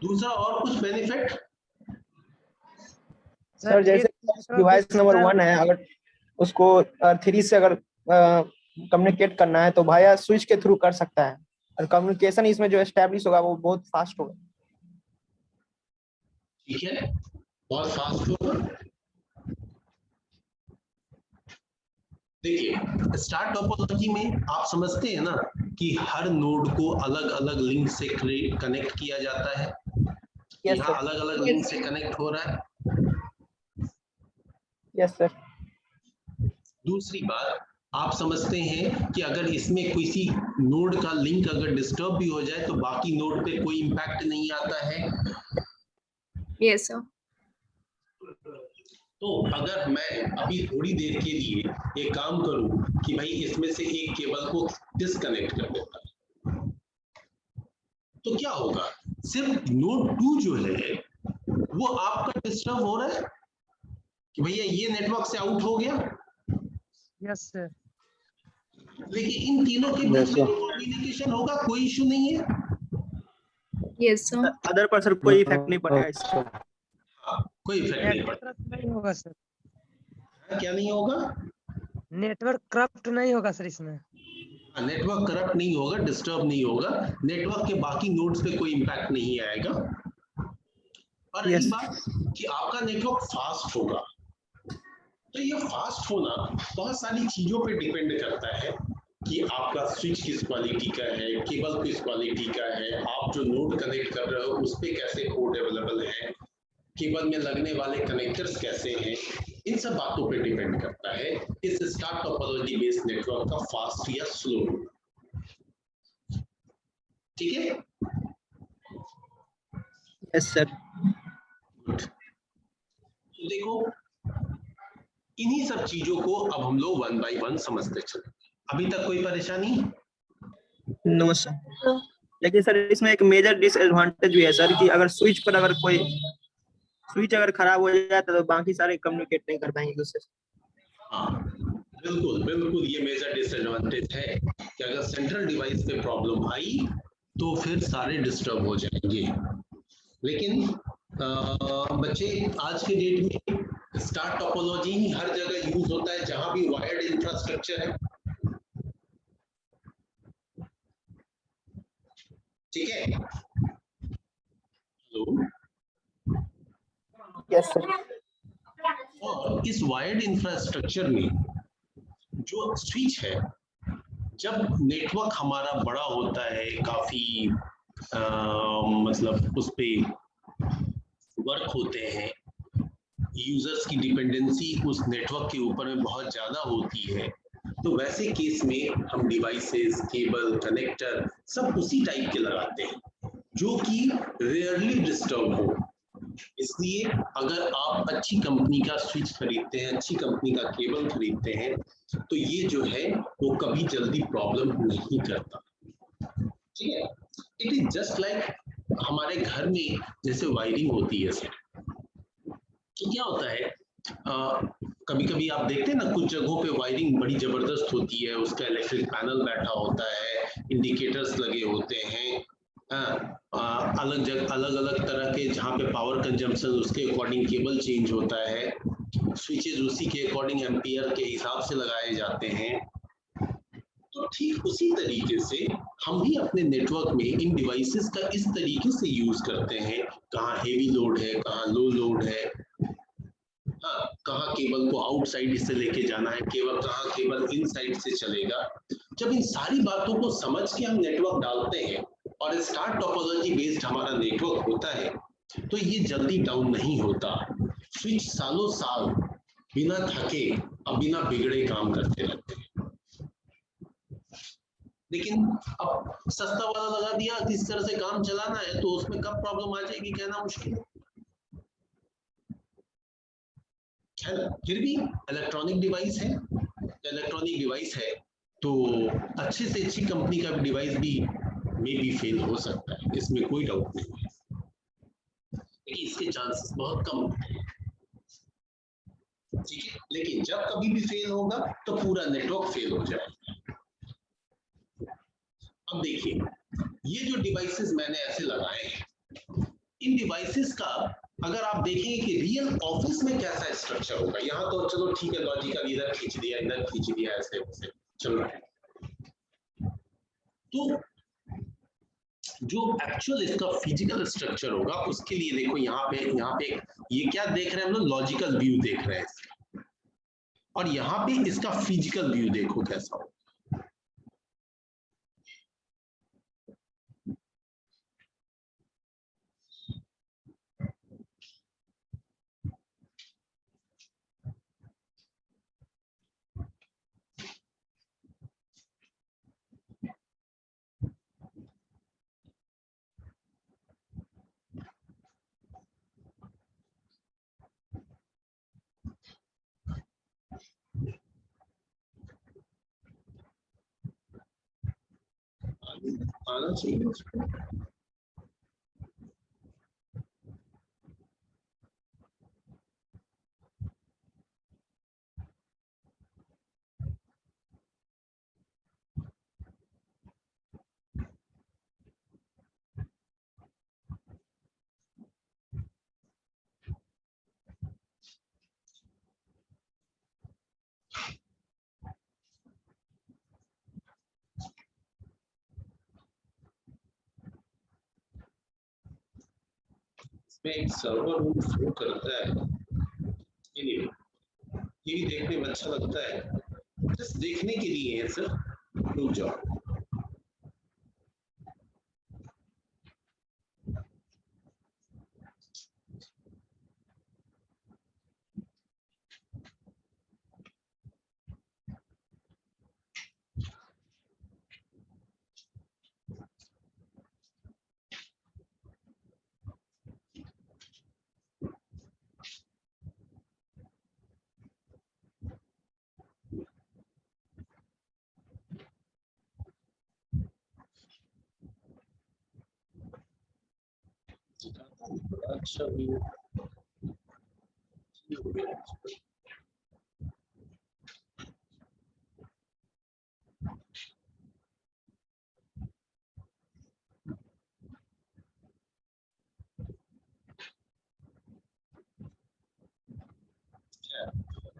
दूसरा और कुछ बेनिफिट सर जैसे डिवाइस नंबर 1 है, अगर उसको 3 से अगर कम्युनिकेट करना है तो भाया स्विच के थ्रू कर सकता है, और कम्युनिकेशन इसमें जो एस्टैब्लिश होगा वो बहुत फास्ट होगा। ठीक है, बहुत फास्ट होगा। देखिए स्टार टोपोलॉजी में आप समझते हैं ना कि हर नोड को अलग अलग लिंक से कनेक्ट किया जाता है। यहाँ अलग अलग लिंक से कनेक्ट हो रहा है। Yes sir. दूसरी बात आप समझते हैं कि अगर इसमें किसी नोड का लिंक अगर डिस्टर्ब भी हो जाए तो बाकी नोड पे कोई इंपैक्ट नहीं आता है। Yes sir. तो अगर मैं अभी थोड़ी देर के लिए एक काम करूं कि भाई इसमें से एक केबल को डिस्कनेक्ट कर देता हूं, तो क्या होगा? सिर्फ नोड 2 जो है वो आपका डिस्टर्ब हो रहा है कि भैया ये नेटवर्क से आउट हो गया। Yes sir. लेकिन इन तीनों के बीच में कम्युनिकेशन होगा, कोई इशू नहीं है। Yes sir. अदर पर सर कोई इफेक्ट नहीं पड़ेगा इससे। कोई इफेक्ट नहीं पड़ता। नहीं होगा सर। क्या नहीं होगा? नेटवर्क करप्ट नहीं होगा सर इसमें। नेटवर्क करप्ट नहीं होगा, डिस्टर्ब नहीं होगा, नेटवर्क के बाकी नोड्स पे कोई इंपैक्ट नहीं आएगा। और रही बात कि आपका नेटवर्क फास्ट होगा, तो ये फास्ट होना बहुत सारी चीजों पे डिपेंड करता है कि आपका स्विच किस क्वालिटी का है, केबल किस क्वालिटी का है, आप जो नोड कनेक्ट कर रहे हो उस पे कैसे कोड अवेलेबल है, केबल में लगने वाले कनेक्टर्स कैसे हैं, इन सब बातों पे डिपेंड करता है इस स्टार टोपोलॉजी बेस्ड नेटवर्क का फास्ट या स्लो। ठीक है? Yes sir. तो देखो इन्हीं सब चीजों को अब हम लोग 1 by 1 समझते चले। अभी तक कोई परेशानी? No sir. लेकिन सर इसमें एक मेजर डिसएडवांटेज भी है सर कि अगर स्विच पर अगर कोई स्विच अगर खराब हो जाए तो बाकी सारे कम्युनिकेट नहीं कर पाएंगे दूसरे से। हाँ बिल्कुल बिल्कुल, ये मेजर डिसएडवांटेज है कि अगर सेंट्रल डिवाइस पे प्रॉब्लम आई तो फिर सारे डिस्टर्ब हो जाएंगे। लेकिन बच्चे आज के डेट में स्टार टोपोलॉजी ही हर जगह यूज होता है जहां भी वायर्ड इंफ्रास्ट्रक्चर है। ठीक है? हेलो? Yes sir. और इस वायर्ड इंफ्रास्ट्रक्चर में जो स्विच है, जब नेटवर्क हमारा बड़ा होता है, काफी मतलब उस पे वर्क होते हैं, यूजर्स की डिपेंडेंसी उस नेटवर्क के ऊपर में बहुत ज्यादा होती है, तो वैसे केस में हम डिवाइसेस, केबल, कनेक्टर सब उसी टाइप के लगाते हैं जो कि रेयरली डिस्टर्ब हो। इसलिए अगर आप अच्छी कंपनी का स्विच खरीदते हैं, अच्छी कंपनी का केबल खरीदते हैं, तो ये जो है वो कभी जल्दी प्रॉब्लम नहीं करता। ठीक है, इट इज जस्ट लाइक हमारे घर में जैसे वायरिंग होती है सर, तो क्या होता है कभी कभी आप देखते हैं ना कुछ जगहों पे वायरिंग बड़ी जबरदस्त होती है, उसका इलेक्ट्रिक पैनल बैठा होता है, इंडिकेटर्स लगे होते हैं, अलग अलग तरह के जहाँ पे पावर कंजम्पशन उसके अकॉर्डिंग केबल चेंज होता है, स्विचेस उसी के अकॉर्डिंग एम्पियर के हिसाब से लगाए जाते हैं। तो ठीक उसी तरीके से हम भी अपने नेटवर्क में इन डिवाइसेस का इस तरीके से यूज करते हैं, कहाँ हेवी लोड है, कहाँ लो लोड है, हाँ, कहाँ केबल को आउटसाइड से लेके जाना है, कहाँ केबल इनसाइड से चलेगा। जब इन सारी बातों को समझ के हम नेटवर्क डालते हैं और स्टार टोपोलॉजी बेस्ड हमारा नेटवर्क होता है, तो ये जल्दी डाउन नहीं होता। स्विच सालों साल बिना थके और बिना बिगड़े काम करते रहते हैं। लेकिन अब सस्ता वाला लगा दिया, किस तरह से काम चलाना है, तो उसमें कब प्रॉब्लम आ जाएगी कहना मुश्किल है। फिर भी इलेक्ट्रॉनिक डिवाइस है तो अच्छे से अच्छी कंपनी का डिवाइस भी मे बी फेल हो सकता है, इसमें कोई डाउट नहीं है, लेकिन इसके चांसेस बहुत कम होते हैं। ठीक है, लेकिन जब कभी भी फेल होगा तो पूरा नेटवर्क फेल हो जाएगा। अब देखिए, ये जो डिवाइसेस मैंने ऐसे लगाए हैं, इन डिवाइसेस का अगर आप देखेंगे कि रियल ऑफिस में कैसा स्ट्रक्चर होगा, यहाँ तो चलो ठीक है, लॉजिकल इधर खींच दिया, इधर खींच दिया, ऐसे वैसे चल रहा है। तो जो एक्चुअल इसका फिजिकल स्ट्रक्चर होगा उसके लिए देखो यहाँ पे ये क्या देख रहे हैं हम लोग, लॉजिकल व्यू देख रहे हैं इसका, और यहाँ पे इसका फिजिकल व्यू देखो कैसा होगा। आना चाहिए उसको। में एक सर्वर रूम फ्लो करता है, ये भी देखने में अच्छा लगता है, जस्ट देखने के लिए है सर, रुक जाओ। अच्छा व्यू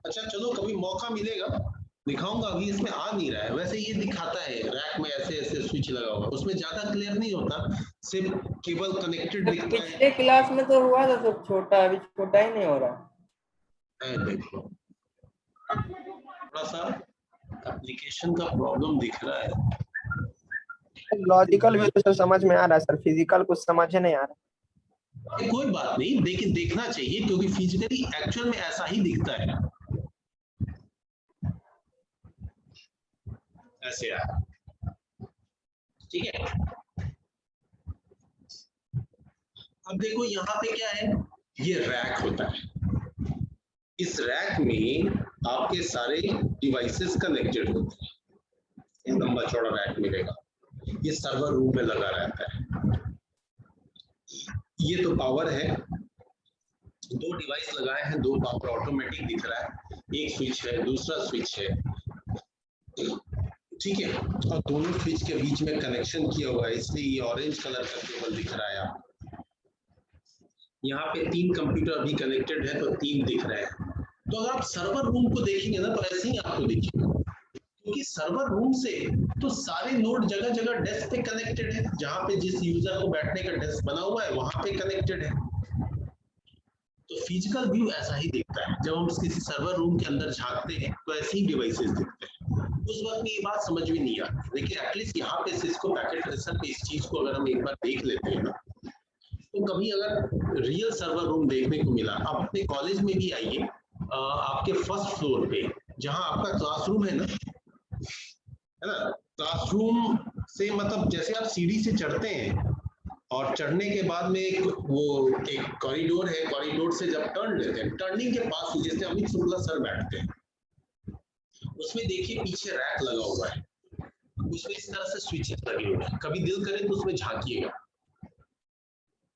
अच्छा, चलो कभी मौका मिलेगा दिखाऊंगा, अभी इसमें आ नहीं रहा है। वैसे ये दिखाता है रैक में ऐसे ऐसे स्विच लगा हुआ, उसमें ज्यादा क्लियर नहीं होता, सिर्फ केबल कनेक्टेड दिखता है। पिछले क्लास में तो हुआ था सब छोटा, अभी छोटा ही नहीं हो रहा है। देखो थोड़ा सा एप्लीकेशन का प्रॉब्लम दिख रहा है। लॉजिकल व्यू तो समझ में आ रहा है सर, फिजिकल कुछ समझ नहीं आ रहा। कोई बात नहीं, लेकिन देखना चाहिए क्योंकि फिजिकली एक्चुअल में ऐसा ही दिखता है। ऐसे आया, ठीक है। अब देखो यहाँ पे क्या है, ये रैक होता है। इस रैक में आपके सारे डिवाइसेस कनेक्टेड होते हैं, ये लंबा चौड़ा रैक मिलेगा, ये सर्वर रूम में लगा रहता है। ये तो पावर है, 2 डिवाइस लगाए हैं, 2 पावर ऑटोमेटिक दिख रहा है, एक स्विच है, दूसरा स्विच है, ठीक है। और दोनों स्विच के बीच में कनेक्शन किया हुआ है, इसलिए ये ऑरेंज कलर का केबल दिख रहा है आपको। यहाँ पे 3 कंप्यूटर भी कनेक्टेड है, तो 3 दिख रहे हैं। तो अगर आप सर्वर रूम को देखेंगे ना, तो ऐसे ही आपको दिखेगा, क्योंकि सर्वर रूम से तो सारे नोड जगह जगह डेस्क पे कनेक्टेड है, जहाँ पे जिस यूजर को बैठने का डेस्क बना हुआ है वहां पे कनेक्टेड है। तो फिजिकल व्यू ऐसा ही दिखता है, जब हम किसी सर्वर रूम के अंदर झांकते हैं तो ऐसे ही डिवाइसेस दिखते हैं। उस वक्त में ये बात समझ में नहीं आती, लेकिन एटलीस्ट यहाँ पे सिस्को पैकेट ट्रेसर पे इस चीज को अगर हम एक बार देख लेते हैं ना, तो कभी अगर रियल सर्वर रूम देखने को मिला, आप अपने कॉलेज में भी आइए, आपके फर्स्ट फ्लोर पे जहां आपका क्लासरूम है ना, क्लासरूम से मतलब जैसे आप सीढ़ी से चढ़ते हैं और चढ़ने के बाद में एक कॉरिडोर है, कॉरिडोर से जब टर्न लेते हैं, टर्निंग के पास जैसे अमित शुक्ला सर बैठते हैं, उसमें देखिए पीछे रैक लगा हुआ है, उसमें इस तरह से स्विचेस लगे हुए हैं, कभी दिल करे तो उसमें झांकिएगा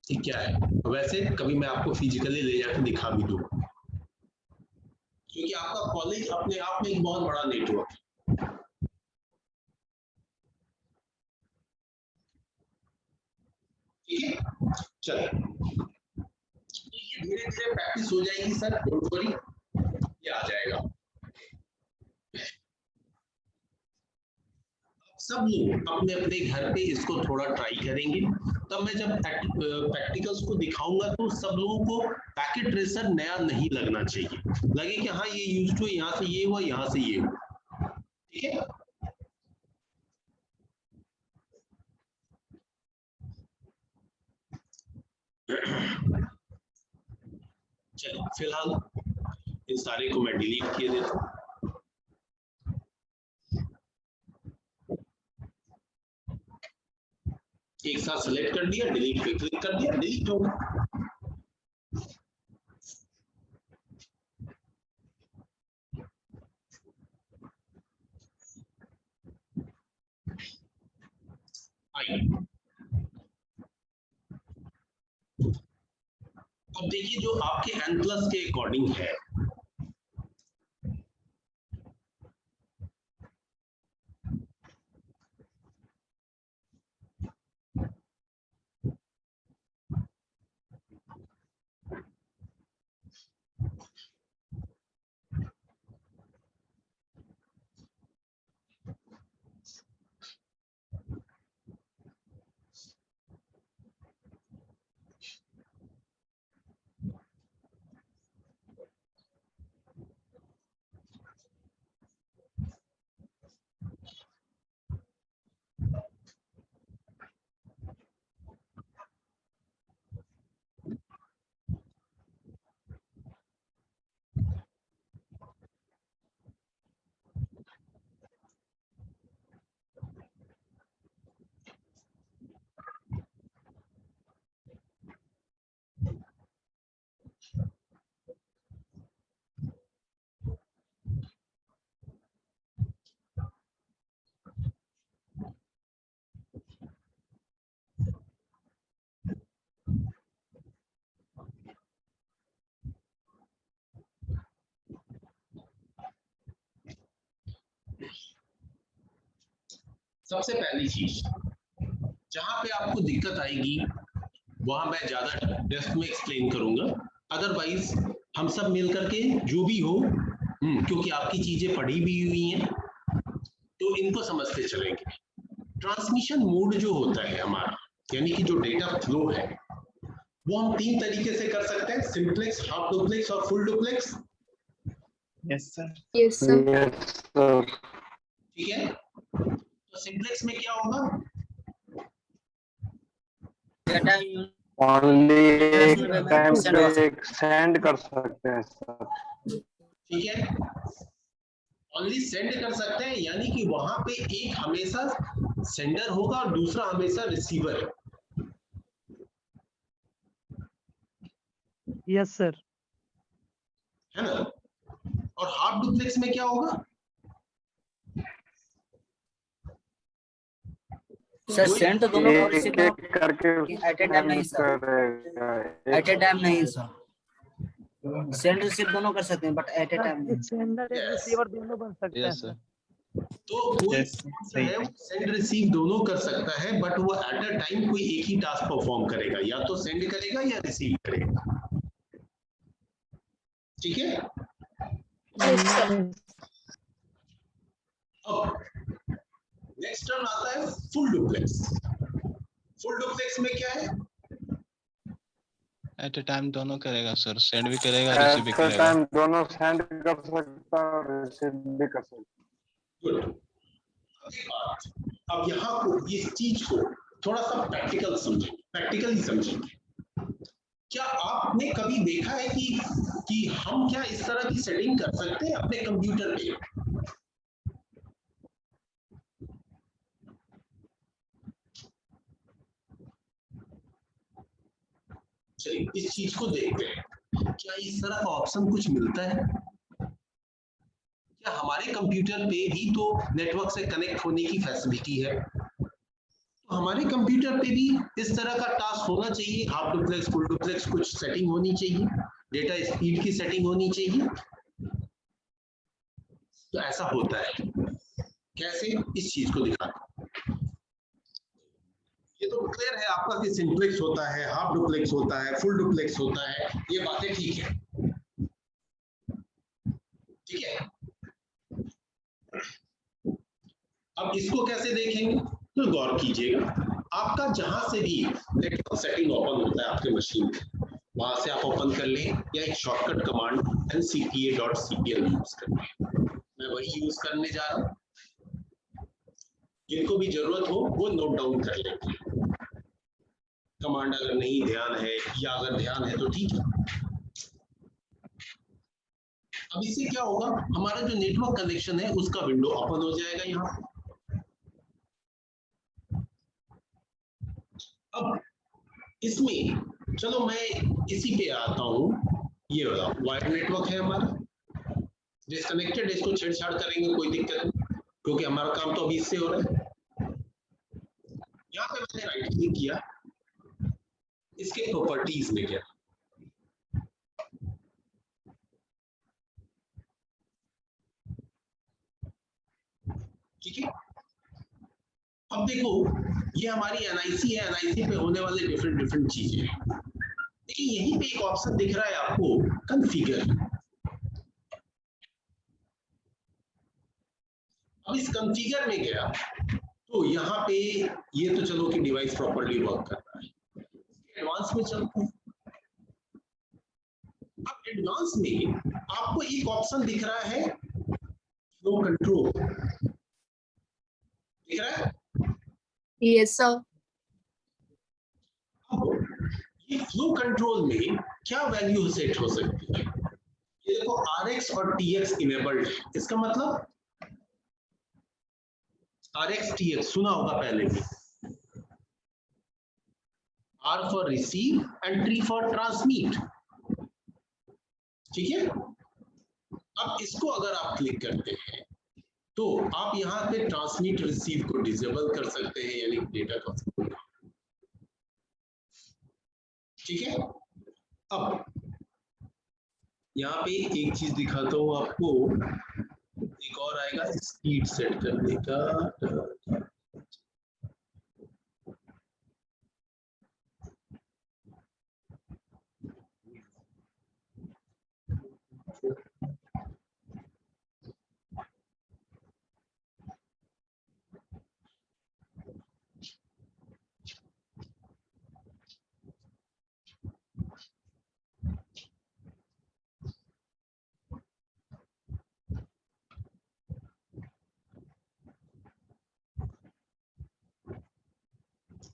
कि क्या है। वैसे कभी मैं आपको फिजिकली ले जाकर दिखा भी दूँ, क्योंकि आपका कॉलेज अपने आप में एक बहुत बड़ा नेटवर्क है। ठीक है, चलो, तो ये धीरे धीरे प्रैक्टिस हो जाएगी सर, डोंट वरी, ये आ जाएगा। सब लोग अपने अपने घर पे इसको थोड़ा ट्राई करेंगे, तब मैं जब प्रैक्टिकल्स को दिखाऊंगा तो सब लोगों को पैकेट ट्रेसर नया नहीं लगना चाहिए, लगे कि हाँ ये यूज टू, यहाँ से ये हुआ, यहाँ से ये हुआ, ठीक है। चलिए फिलहाल इन सारे को मैं डिलीट किए देता हूँ। एक साथ सेलेक्ट कर दिया, डिलीट पे क्लिक कर दिया, डिलीट होगा। आइए अब देखिए जो आपके n+ के अकॉर्डिंग है, सबसे पहली चीज जहां पे आपको दिक्कत आएगी वहां मैं ज्यादा डेप्थ में एक्सप्लेन करूंगा, अदरवाइज हम सब मिल करके जो भी हो, क्योंकि आपकी चीजें पढ़ी भी हुई हैं तो इनको समझते चलेंगे। ट्रांसमिशन मोड जो होता है हमारा, यानी कि जो डेटा फ्लो है, वो हम 3 तरीके से कर सकते हैं, सिंपलेक्स, हाफ डुप्लेक्स और full duplex. Yes sir. Yes, sir. ठीक है, तो सिंपलेक्स में क्या होगा, ओनली एक टाइम पे सेंड कर सकते हैं सर। ठीक है, ओनली सेंड कर सकते हैं, यानी कि वहां पे एक हमेशा सेंडर होगा और दूसरा हमेशा रिसीवर। Yes sir. है ना? और हाफ डुप्लेक्स में क्या होगा? सर सेंड तो दोनों एक एक करके एट ए टाइम नहीं सर, एट ए टाइम नहीं सर, सेंड रिसीव दोनों कर सकते हैं बट एट ए टाइम नहीं। सेंडर एक रिसीवर दोनों बन सकता है यस सर। सर। तो कोई जो है सेंड रिसीव दोनों कर सकता है, बट वो एट अ टाइम कोई एक ही टास्क परफॉर्म करेगा, या तो सेंड करेगा या रिसीव करेगा। ठीक है? अब नेक्स्ट टर्म आता है फुल डुप्लेक्स। फुल डुप्लेक्स में क्या है? एट ए टाइम दोनों करेगा सर, सेंड भी करेगा, रिसीव भी एट अ करेगा। टाइम दोनों सेंड कर सकता है और रिसीव भी कर सकता है। गुड। अब यहाँ को इस चीज को थोड़ा सा प्रैक्टिकल समझें, प्रैक्टिकली समझेंगे। क्या आपने कभी देखा है कि हम क्या इस तरह की सेटिंग कर सकते हैं अपने कंप्यूटर पे? चलिए इस चीज को देखते हैं, क्या इस तरह का ऑप्शन कुछ मिलता है? क्या हमारे कंप्यूटर पे भी तो नेटवर्क से कनेक्ट होने की फैसिलिटी है? तो हमारे कंप्यूटर पे भी इस तरह का टास्क होना चाहिए, हाफ डुप्लेक्स, फुल डुप्लेक्स, कुछ सेटिंग होनी चाहिए, डेटा स्पीड की सेटिंग होनी चाहिए। तो ऐसा होता है कैसे, इस चीज को दिखाता हूं। ये तो क्लियर है आपका कि सिंप्लेक्स होता है, हाफ डुप्लेक्स होता है, फुल डुप्लेक्स होता है, ये बातें ठीक है। ठीक है, अब इसको कैसे देखेंगे तो गौर कीजिएगा। आपका जहां से भी नेटवर्क सेटिंग ओपन होता है आपके मशीन में, वहां से आप ओपन कर लें, या एक शॉर्टकट कमांड ncpa.cpl यूज कर लें। मैं वही यूज करने जा रहा हूं, जिनको भी जरूरत हो वो नोट डाउन कर लेंगे। कमांड अगर नहीं ध्यान है, या अगर ध्यान है तो ठीक है। अब इससे क्या होगा, हमारा जो नेटवर्क कनेक्शन है उसका विंडो ओपन हो जाएगा यहाँ। अब इसमें चलो मैं इसी पे आता हूँ, ये वाला वायर नेटवर्क है हमारा, डिस्कनेक्टेड, इसको छेड़छाड़ करेंगे कोई दिक्कत नहीं, क्योंकि हमारा काम तो अभी इससे हो रहा है। यहाँ पे मैंने राइट क्लिक किया, इसके प्रॉपर्टीज में गया, ठीक है। अब देखो ये हमारी एनआईसी है, एनआईसी पे होने वाले डिफरेंट चीजें हैं। देखिए यहीं पे एक ऑप्शन दिख रहा है आपको, कॉन्फ़िगर। अब इस कॉन्फ़िगर में गया तो यहाँ पे ये तो चलो कि डिवाइस प्रॉपर्ली वर्क कर रहा है। एडवांस में चलते हैं। अब एडवांस में आपको एक ऑप्शन दिख रहा है, फ्लो कंट्रोल दिख रहा है? Yes, sir. ये फ्लो कंट्रोल में क्या वैल्यू सेट हो सकती है? ये देखो RX और TX इनेबल्ड है, इसका मतलब RX TX सुना होगा पहले भी, R for receive and T for transmit. ठीक है, अब इसको अगर आप क्लिक करते हैं तो आप यहाँ पे ट्रांसमिट रिसीव को डिसेबल कर सकते हैं, यानी डेटा का फ्लो। ठीक है, अब यहाँ पे एक चीज दिखाता हूँ आपको, एक और आएगा स्पीड सेट करने का।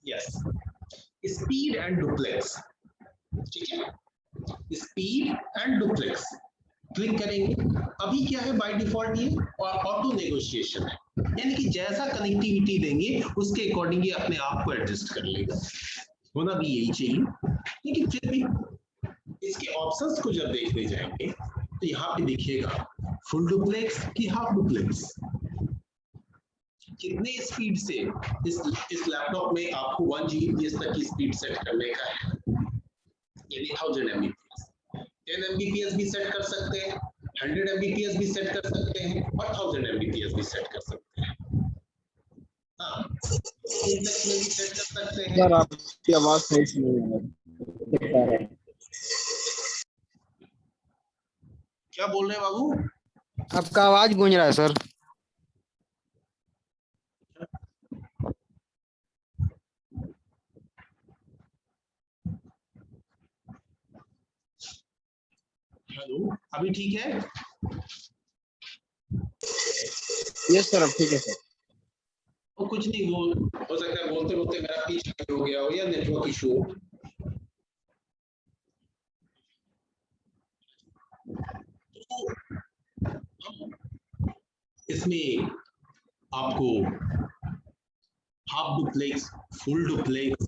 Yes, speed and duplex. ठीक है, स्पीड एंड डुप्लेक्स क्लिक करेंगे, अभी क्या है बाय डिफॉल्ट ये ऑटो नेगोशिएशन है, यानी कि जैसा कनेक्टिविटी देंगे उसके अकॉर्डिंग ये अपने आप को एडजस्ट कर लेगा। होना भी यही चाहिए, लेकिन फिर भी इसके ऑप्शंस को जब देखने जाएंगे तो यहाँ पे दिखेगा फुल डुप्लेक्स कि हाफ डुप्लेक्स, कितने स्पीड से इस लैपटॉप में आपको 1 Gbps तक की स्पीड सेट करने का है, यानी 1000 Mbps, 10 Mbps भी सेट कर सकते हैं, 100 Mbps भी सेट कर सकते हैं और 1000 Mbps भी सेट कर सकते हैं। हाँ, इंडेक्स में भी सेट कर सकते हैं। यार आपकी आवाज सही से नहीं आ रही। क्या बोल रहे हैं बाबू? आपका आवाज गूंज रहा है सर। हेलो, अभी ठीक है? यस सर, अब ठीक है सर। वो कुछ नहीं, हो सकता है बोलते बोलते मेरा पीछ हो गया हो या नेटवर्क इशू हो। तो इसमें आपको हाफ डुप्लेक्स, फुल डुप्लेक्स,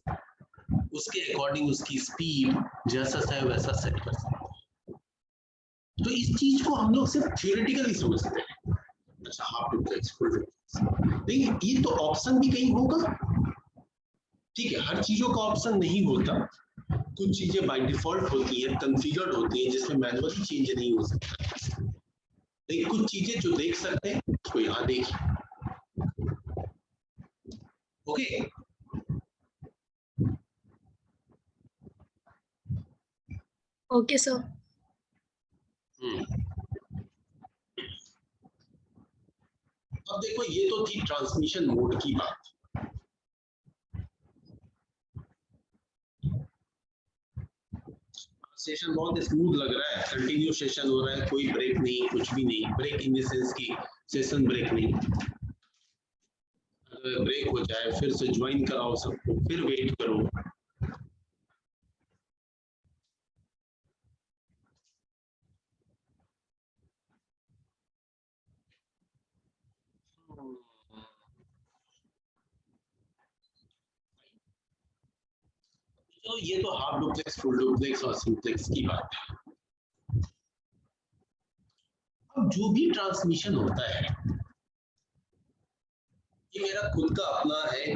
उसके अकॉर्डिंग उसकी स्पीड जैसा चाहे वैसा सेट कर सकते हैं। तो इस चीज को हम लोग सिर्फ थ्योरेटिकली समझते हैं। अच्छा, हाफ डुप्लेक्स, फुल डुप्लेक्स, लेकिन ये तो ऑप्शन भी कहीं होगा। ठीक है, हर चीजों का ऑप्शन नहीं होता, कुछ चीजें बाय डिफॉल्ट होती है, कॉन्फ़िगर्ड होती है, जिसमें मैनुअली चेंज नहीं हो सकता, लेकिन कुछ चीजें जो देख सकते हैं उसको यहाँ देखिए। Okay, okay sir. अब देखो, ये तो थी ट्रांसमिशन मोड की बात। सेशन बहुत स्मूथ लग रहा है, कंटिन्यू सेशन हो रहा है, कोई ब्रेक नहीं, कुछ भी नहीं। ब्रेक इन द सेंस की सेशन ब्रेक नहीं, अगर ब्रेक हो जाए फिर से ज्वाइन कराओ सबको, फिर वेट करो। तो ये तो हाफ डुप्लेक्स, फुल डुप्लेक्स और सिंप्लेक्स की बात है। अब जो भी ट्रांसमिशन होता है, ये मेरा खुद का अपना है,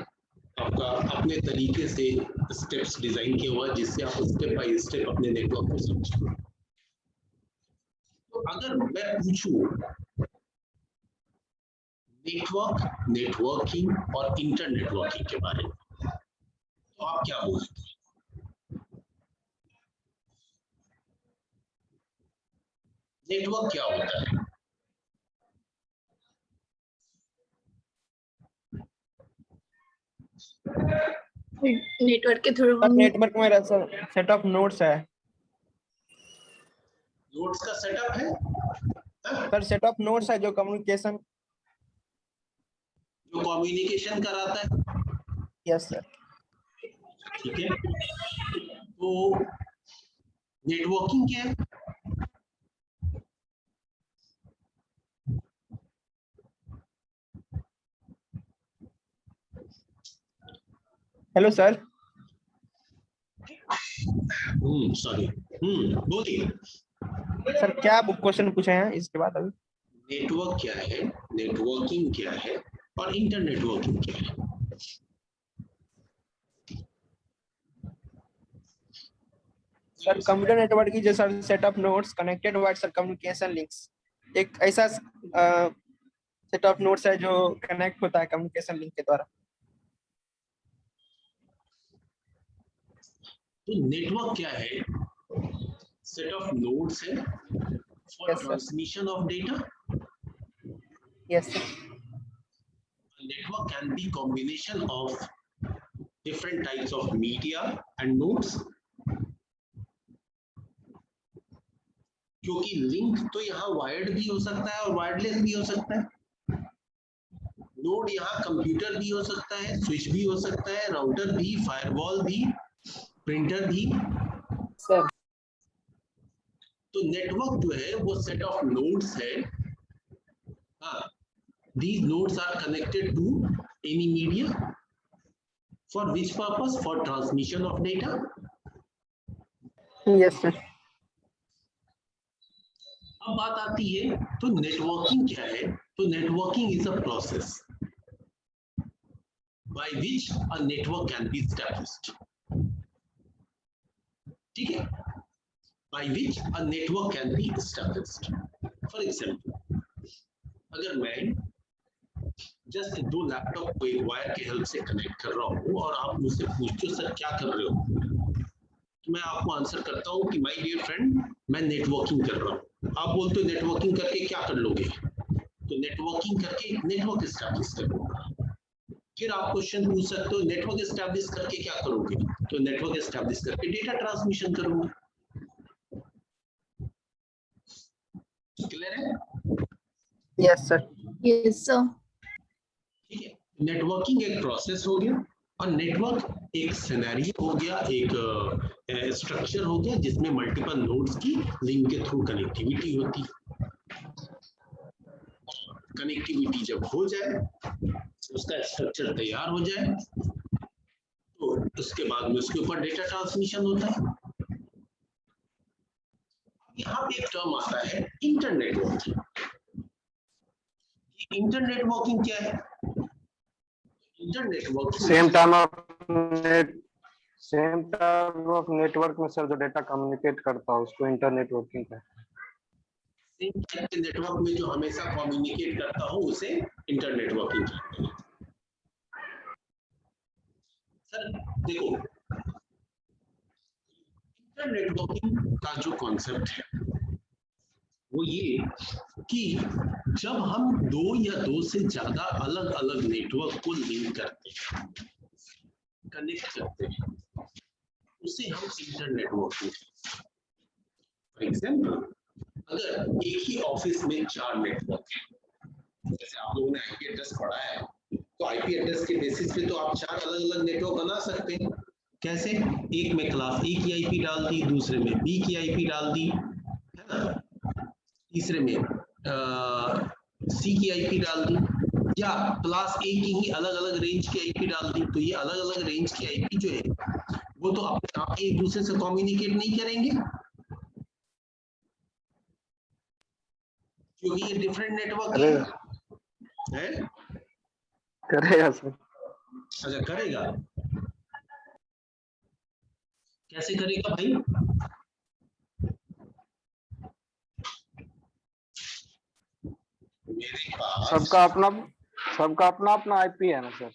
आपका अपने तरीके से स्टेप्स डिजाइन किया हुआ, जिससे आप स्टेप बाय स्टेप अपने नेटवर्क को समझो। तो अगर मैं पूछूं नेटवर्क, नेटवर्किंग और इंटरनेटवर्किंग के बारे में, तो आप क्या बोलेंगे? नेटवर्क क्या होता है? नेटवर्क के थ्रू हम नेटवर्क में सेट ऑफ नोड्स है। नोड्स का सेटअप है सर, सेट ऑफ नोड्स है जो कम्युनिकेशन कराता है। Yes sir. ठीक है, तो नेटवर्किंग क्या है? Hello sir. सॉरी, बोलिए सर, क्या आप क्वेश्चन पूछे हैं इसके बाद? अभी नेटवर्क क्या है, नेटवर्किंग क्या है और इंटरनेटवर्किंग क्या है? सर, कंप्यूटर नेटवर्क की जैसा set of nodes connected wires और कम्युनिकेशन लिंक्स, एक ऐसा सेट ऑफ नोड्स है जो कनेक्ट होता है कम्युनिकेशन लिंक के द्वारा। तो नेटवर्क क्या है? सेट ऑफ नोड्स है for transmission of data. Yes sir. Network can be combination of different types of media and nodes, क्योंकि लिंक तो यहाँ वायर्ड भी हो सकता है और वायरलेस भी हो सकता है। नोड यहाँ कंप्यूटर भी हो सकता है, स्विच भी हो सकता है, राउटर भी, फायरवॉल भी, प्रिंटर भी। सर, तो नेटवर्क जो है वो सेट ऑफ नोड्स है. हाँ, these nodes are connected to any media. For which purpose? For transmission of data. Yes sir. अब बात आती है तो नेटवर्किंग क्या है? तो networking is a process by which a network can be established. ठीक है? By which a network can be established. For example, अगर मैं जस्ट दो लैपटॉप को एक वायर के हेल्प से कनेक्ट कर रहा हूँ और आप मुझसे पूछते हो सर क्या कर रहे हो, तो मैं आपको आंसर करता हूँ कि माय डियर फ्रेंड मैं नेटवर्किंग कर रहा हूँ. आप बोलते हो नेटवर्किंग करके क्या कर लोगे? तो नेटवर्किंग करके नेटवर्क एस्टैब्लिश कर लूंगा. फिर आप क्वेश्चन पूछ सकते हो नेटवर्क एस्टैब्लिश करके क्या करोगे? तो नेटवर्क एस्टैब्लिश करके डेटा ट्रांसमिशन करूंगा. क्लियर है? Yes sir. Yes, sir. ठीक है, नेटवर्किंग एक प्रोसेस हो गया और नेटवर्क एक सिनेरियो हो गया, एक स्ट्रक्चर हो गया जिसमें मल्टीपल नोड्स की लिंक के थ्रू कनेक्टिविटी होती है. कनेक्टिविटी जब हो जाए, उसका स्ट्रक्चर तैयार हो जाए, तो उसके बाद में उसके ऊपर डेटा ट्रांसमिशन होता है. यहाँ पे एक टर्म आता है इंटरनेट वर्किंग. इंटरनेट वर्किंग क्या है? Internet working same time of network में सर जो डेटा कम्युनिकेट करता है उसको इंटरनेट वर्किंग है. सेम टाइप के नेटवर्क में जो हमेशा कम्युनिकेट करता हो उसे इंटरनेट वर्किंग कहते हैं. सर देखो, इंटरनेट वर्किंग का जो कॉन्सेप्ट है वो ये कि जब हम दो या दो से ज्यादा अलग अलग नेटवर्क को लिंक करते हैं, कनेक्ट करते हैं, उसे हम इंटरनेट वर्किंग. फॉर एग्जाम्पल, अगर एक ही ऑफिस में 4 नेटवर्क है, जैसे आप लोगों ने आईपी एड्रेस पढ़ा है, तो आईपी एड्रेस के बेसिस पे तो आप 4 अलग अलग नेटवर्क बना सकते हैं. कैसे? एक में क्लास ए की आईपी डाल दी, दूसरे में बी की आईपी डाल दी, है ना, तीसरे में सी की आईपी डाल दी, या क्लास ए की ही अलग अलग रेंज की आईपी डाल दी. तो ये अलग अलग रेंज की आईपी जो है वो तो अपने आप एक दूसरे से कम्युनिकेट नहीं करेंगे, क्योंकि ये डिफरेंट नेटवर्क है. करेगा सर. अच्छा, करेगा. कैसे करेगा भाई? मेरे पास सबका अपना अपना आईपी है ना सर.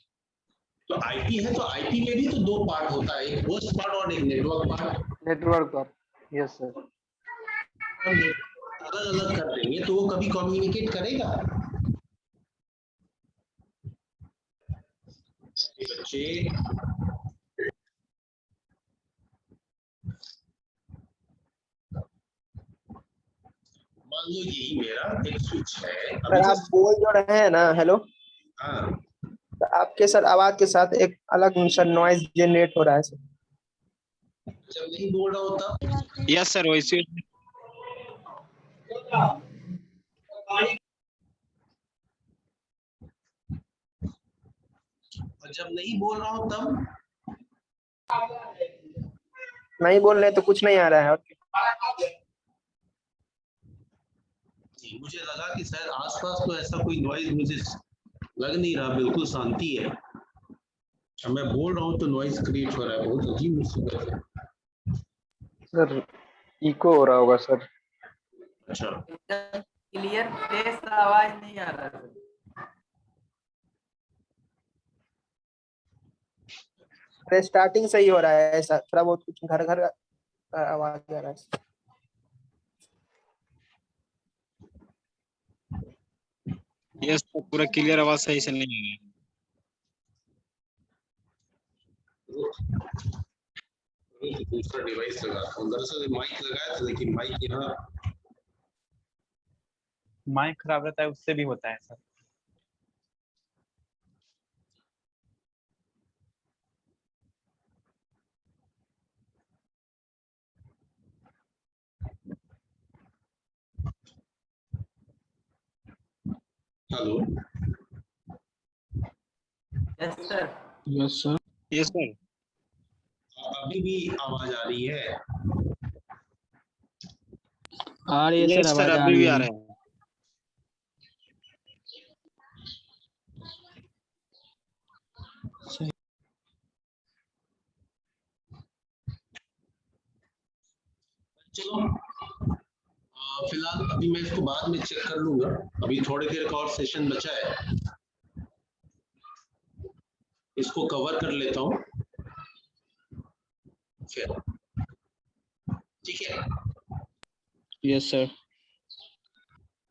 तो आईपी है, तो आईपी में भी तो 2 पार्ट होता है, एक होस्ट पार्ट और एक नेटवर्क पार्ट. नेटवर्क पर. Yes sir. अलग अलग कर देंगे तो वो कभी कम्युनिकेट करेगा? बच्चे मान लो यही मेरा एक स्विच है. सर आप बोल जो रहे हैं ना, हेलो, हाँ, तो आपके सर आवाज के साथ एक अलग सर नॉइज जनरेट हो रहा है सर. जब नहीं बोल रहा होता. यस सर, वैसे और जब नहीं बोल रहा हूं तब नहीं बोल रहे तो कुछ नहीं आ रहा है. और जी, मुझे लगा कि शायद आसपास तो ऐसा कोई नॉइज मुझे लग नहीं रहा, बिल्कुल शांति है. अब मैं बोल रहा हूँ तो नॉइज क्रिएट हो रहा है, बहुत अजीब मुसीबत है. सर इको हो रहा होगा सर. अच्छा, क्लियर फ्रेश आवाज नहीं आ रहा है. स्टार्टिंग से ही हो रहा है ऐसा, थोड़ा बहुत कुछ घर घर आवाज आ रहा है. यस सर, पूरा क्लियर आवाज सही से नहीं है. दूसरा डिवाइस लगा था, दरअसल माइक लगाया था लेकिन माइक यहाँ माइक खराब रहता है, उससे भी होता है sir. Hello. Yes sir. Yes sir. Yes sir. अभी भी आवाज आ रही है? आ रही है सर, यस सर, आवाज आ अभी भी रही आ है। रहे हैं। चलो फिलहाल अभी मैं इसको बाद में चेक कर लूंगा, अभी थोड़ी देर का और सेशन बचा है, इसको कवर कर लेता हूँ फिर, ठीक है। Yes sir.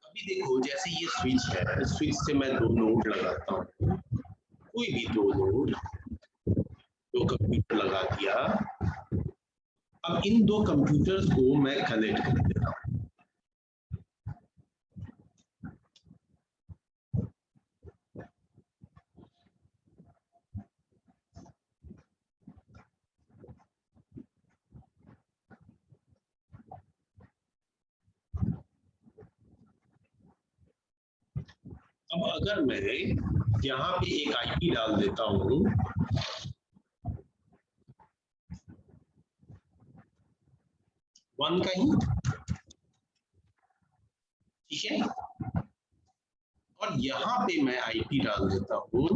अभी देखो जैसे ये स्विच है, इस स्विच से मैं 2 नोड लगाता हूँ, कोई भी 2 नोड, 2 कंप्यूटर लगा दिया। अब इन 2 कंप्यूटर्स को मैं कनेक्ट कर देता हूँ। अब अगर मैं यहाँ पे एक आईपी डाल देता हूँ, वन का ही, ठीक है, और यहाँ पे मैं आईपी डाल देता हूँ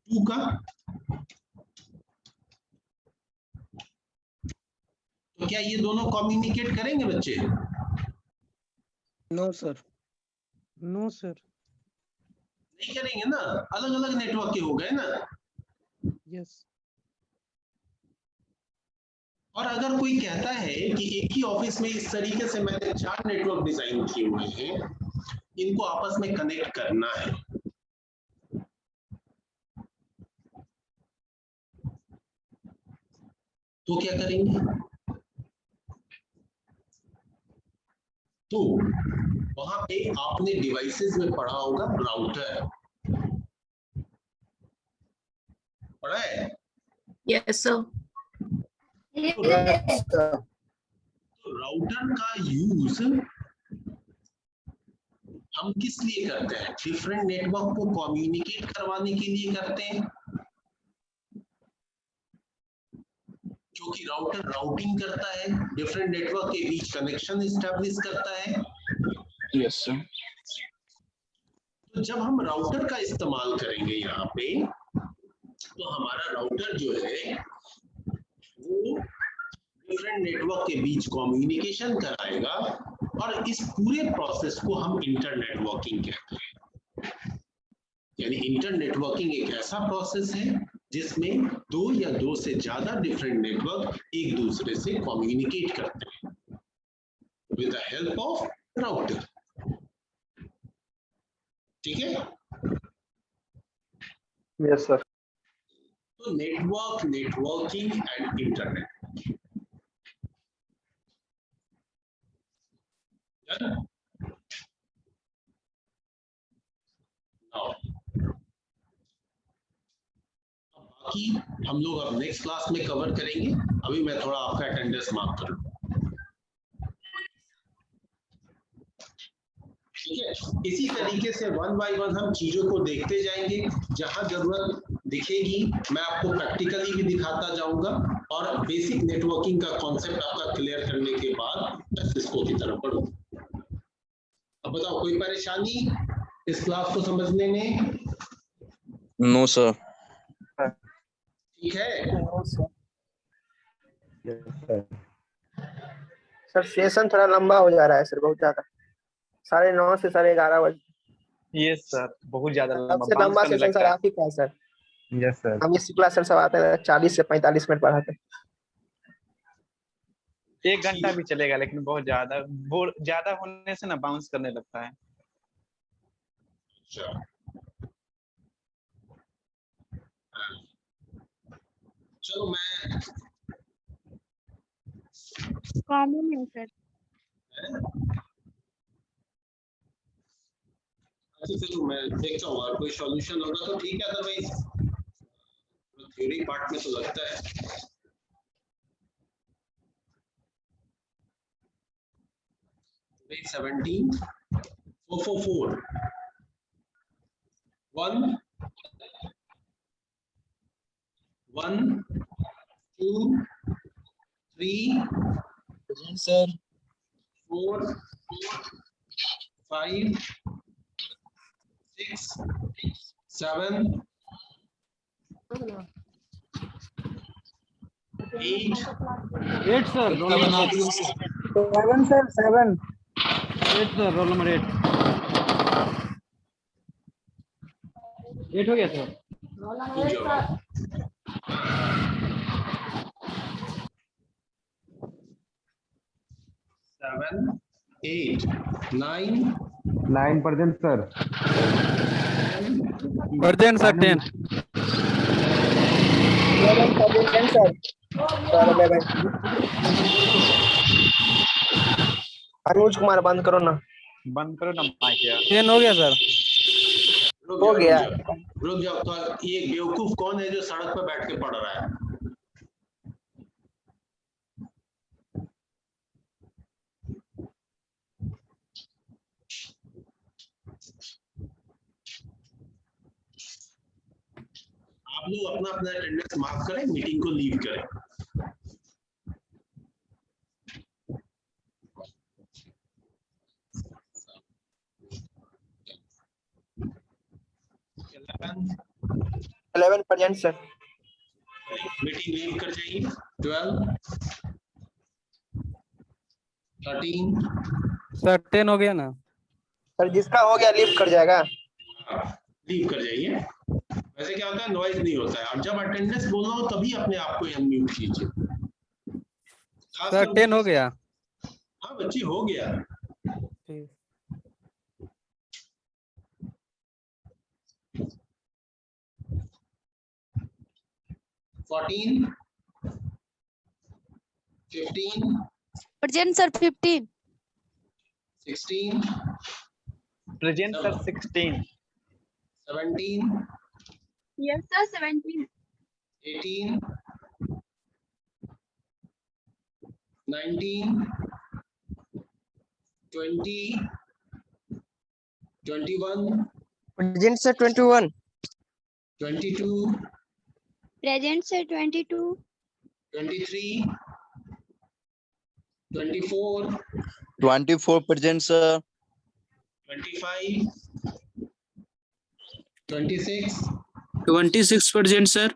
2 का, तो क्या ये दोनों कम्युनिकेट करेंगे बच्चे? No sir. No sir. नहीं करेंगे ना, अलग अलग नेटवर्क के हो गए ना। यस। और अगर कोई कहता है कि एक ही ऑफिस में इस तरीके से मैंने 4 नेटवर्क डिजाइन किए हुए हैं, इनको आपस में कनेक्ट करना है, तो क्या करेंगे? तो वहां पे आपने डिवाइसेस में पढ़ा होगा राउटर, पढ़ा है? Yes, sir. तो राउटर का यूज हम किस लिए करते हैं? डिफरेंट नेटवर्क को कम्युनिकेट करवाने के लिए करते हैं, क्योंकि राउटर राउटिंग करता है, डिफरेंट नेटवर्क के बीच कनेक्शन एस्टैब्लिश करता है। Yes sir. तो जब हम राउटर का इस्तेमाल करेंगे यहाँ पे, तो हमारा राउटर जो है वो डिफरेंट नेटवर्क के बीच कम्युनिकेशन कराएगा, और इस पूरे प्रोसेस को हम इंटरनेटवर्किंग कहते हैं। यानी इंटरनेटवर्किंग एक ऐसा प्रोसेस है जिसमें 2 या 2 से ज्यादा डिफरेंट नेटवर्क एक दूसरे से कम्युनिकेट करते हैं with the help of router, ठीक है। Yes sir. तो नेटवर्क, नेटवर्किंग एंड इंटरनेट, बाकी हम लोग अब नेक्स्ट क्लास में कवर करेंगे। अभी मैं थोड़ा आपका अटेंडेंस मार्क कर लूं, ठीक है। इसी तरीके से 1 बाय 1 हम चीजों को देखते जाएंगे, जहां जरूरत दिखेगी मैं आपको प्रैक्टिकली भी दिखाता जाऊंगा, और बेसिक नेटवर्किंग का कॉन्सेप्ट आपका क्लियर करने के बाद सिस्को की तरफ बढ़ूंगा। अब बताओ कोई परेशानी इस क्लास को समझने में? No sir. ठीक है। सर सेशन थोड़ा लंबा हो जा रहा है सर, बहुत ज्यादा, 9:30 से 11:30 बजे। यस सर, बहुत ज्यादा सबसे लंबा सेशन सर आप ही का है सर। Yes sir. हम इसी क्लास सर सब आते हैं 40 से 45 मिनट पढ़ाते हैं। 1 घंटा भी चलेगा, लेकिन बहुत ज्यादा होने से ना बाउंस करने लगता है। अच्छा, चलो मैं Common है sir. अच्छा चलो मैं देखता हूँ, अगर कोई सॉल्यूशन होगा तो ठीक है, अदरवाइज थ्योरी पार्ट में तो लगता है। 17 444 1 1 2 3 sir 4 5 6 7 8 8 sir, roll number 8. 7 sir 7 8 sir, roll number 8. 8 हो गया sir. good job. Seven, 8, 9, 9% sir. 10, Present sir, 10. 11 10 sir 11 Anuj Kumar बंद करो ना। बंद करो ना माइक यार। 10 हो गया सर। हो गया। रुक जाओ तो ये बेवकूफ कौन है जो सड़क पर बैठ के पढ़ रहा है? आप लोग अपना अपना अटेंडेंस मार्क करें, मीटिंग को लीव करें। Eleven present sir. Meeting leave कर जाइए। 12, 13, सर 10 हो गया ना। सर जिसका हो गया लीव कर जाएगा। लीव कर जाइए। वैसे क्या होता है, नॉइज नहीं होता है। और जब अटेंडेंस बोलना हो तभी अपने आप को अनम्यूट कीजिए। सर 10 हो गया। हाँ बच्ची हो गया। ठीक। 14, 15, Present sir 15. 16, present sir 16, 17, Yes sir 17. 18, 19, 20, 21, Present sir 21. 22, Present sir 22. 23, 24, 24 present sir. 25, 26, 26 present sir.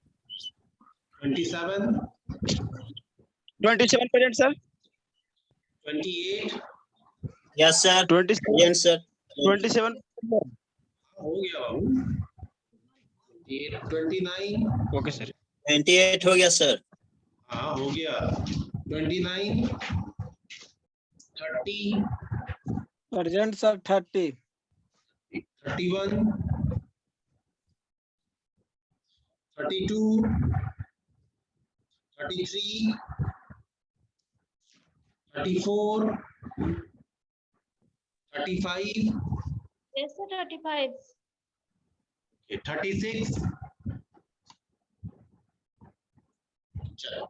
27, 27 present sir. 28, Yes sir. 27 Present sir. 27 हो गया बाबू। 29, ओके सर। 28 हो गया sir. हाँ हो गया। 29, 30, present sir 30. 31, 32, 33, 34, 35, Yes sir 35. 36, चलो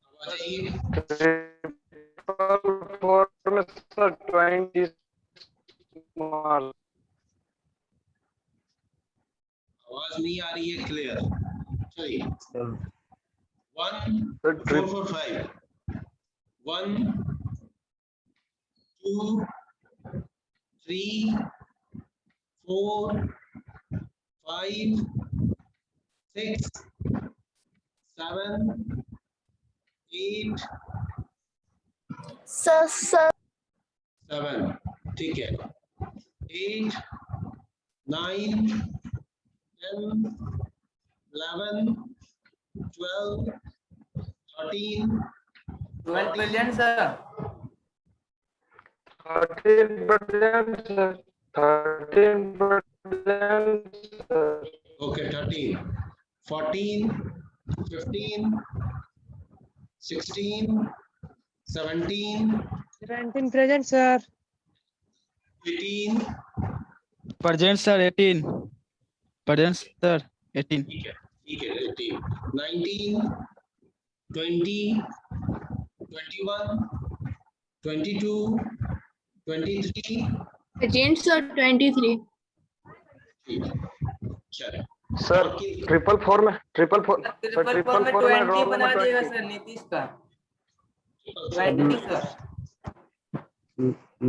अब आ जाइए। 4 में सर 20 मार्क। आवाज नहीं आ रही है क्लियर। चलिए 1, सर 4, 4, 5, 1, 2, 3, 4, 5, 6, 7, 8, Sir 7, ठीक है। 8, 9, 10, 11, 12, 13, 12 present sir. 13% sir. 13% sir. okay 13, 14, 15, 16, 17, 17 present sir. 18, present sir 18. present sir 18. ठीक है 18, 19, 20, 21, 22, 23, प्रेजेंट सर 23। चलो सर ट्रिपल फोर में ट्रिपल फोर में 20 रोल बना नंबर दिएगा 20। सर नीतीश का 20 सर।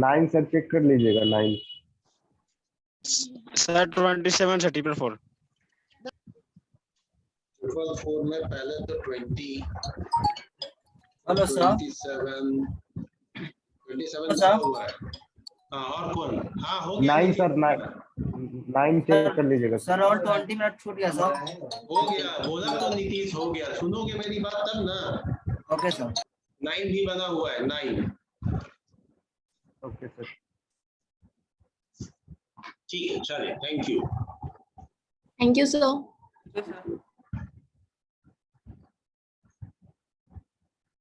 9 सर चेक कर लीजिएगा 9। Sir 27 sir triple four. Triple four में पहले तो 20, हेलो सर 27 का हुआ है। हाँ और कौन? हाँ हो गया 9 सर 9 चेक कर लीजिएगा सर और 20 मिनट छूट गया सर। हो गया, बोला तो नीतीश हो गया। सुनोगे मेरी बात तब ना। ओके सर 9 भी बना हुआ है 9। Okay sir. ठीक है चलिए thank you. Thank you sir. Sir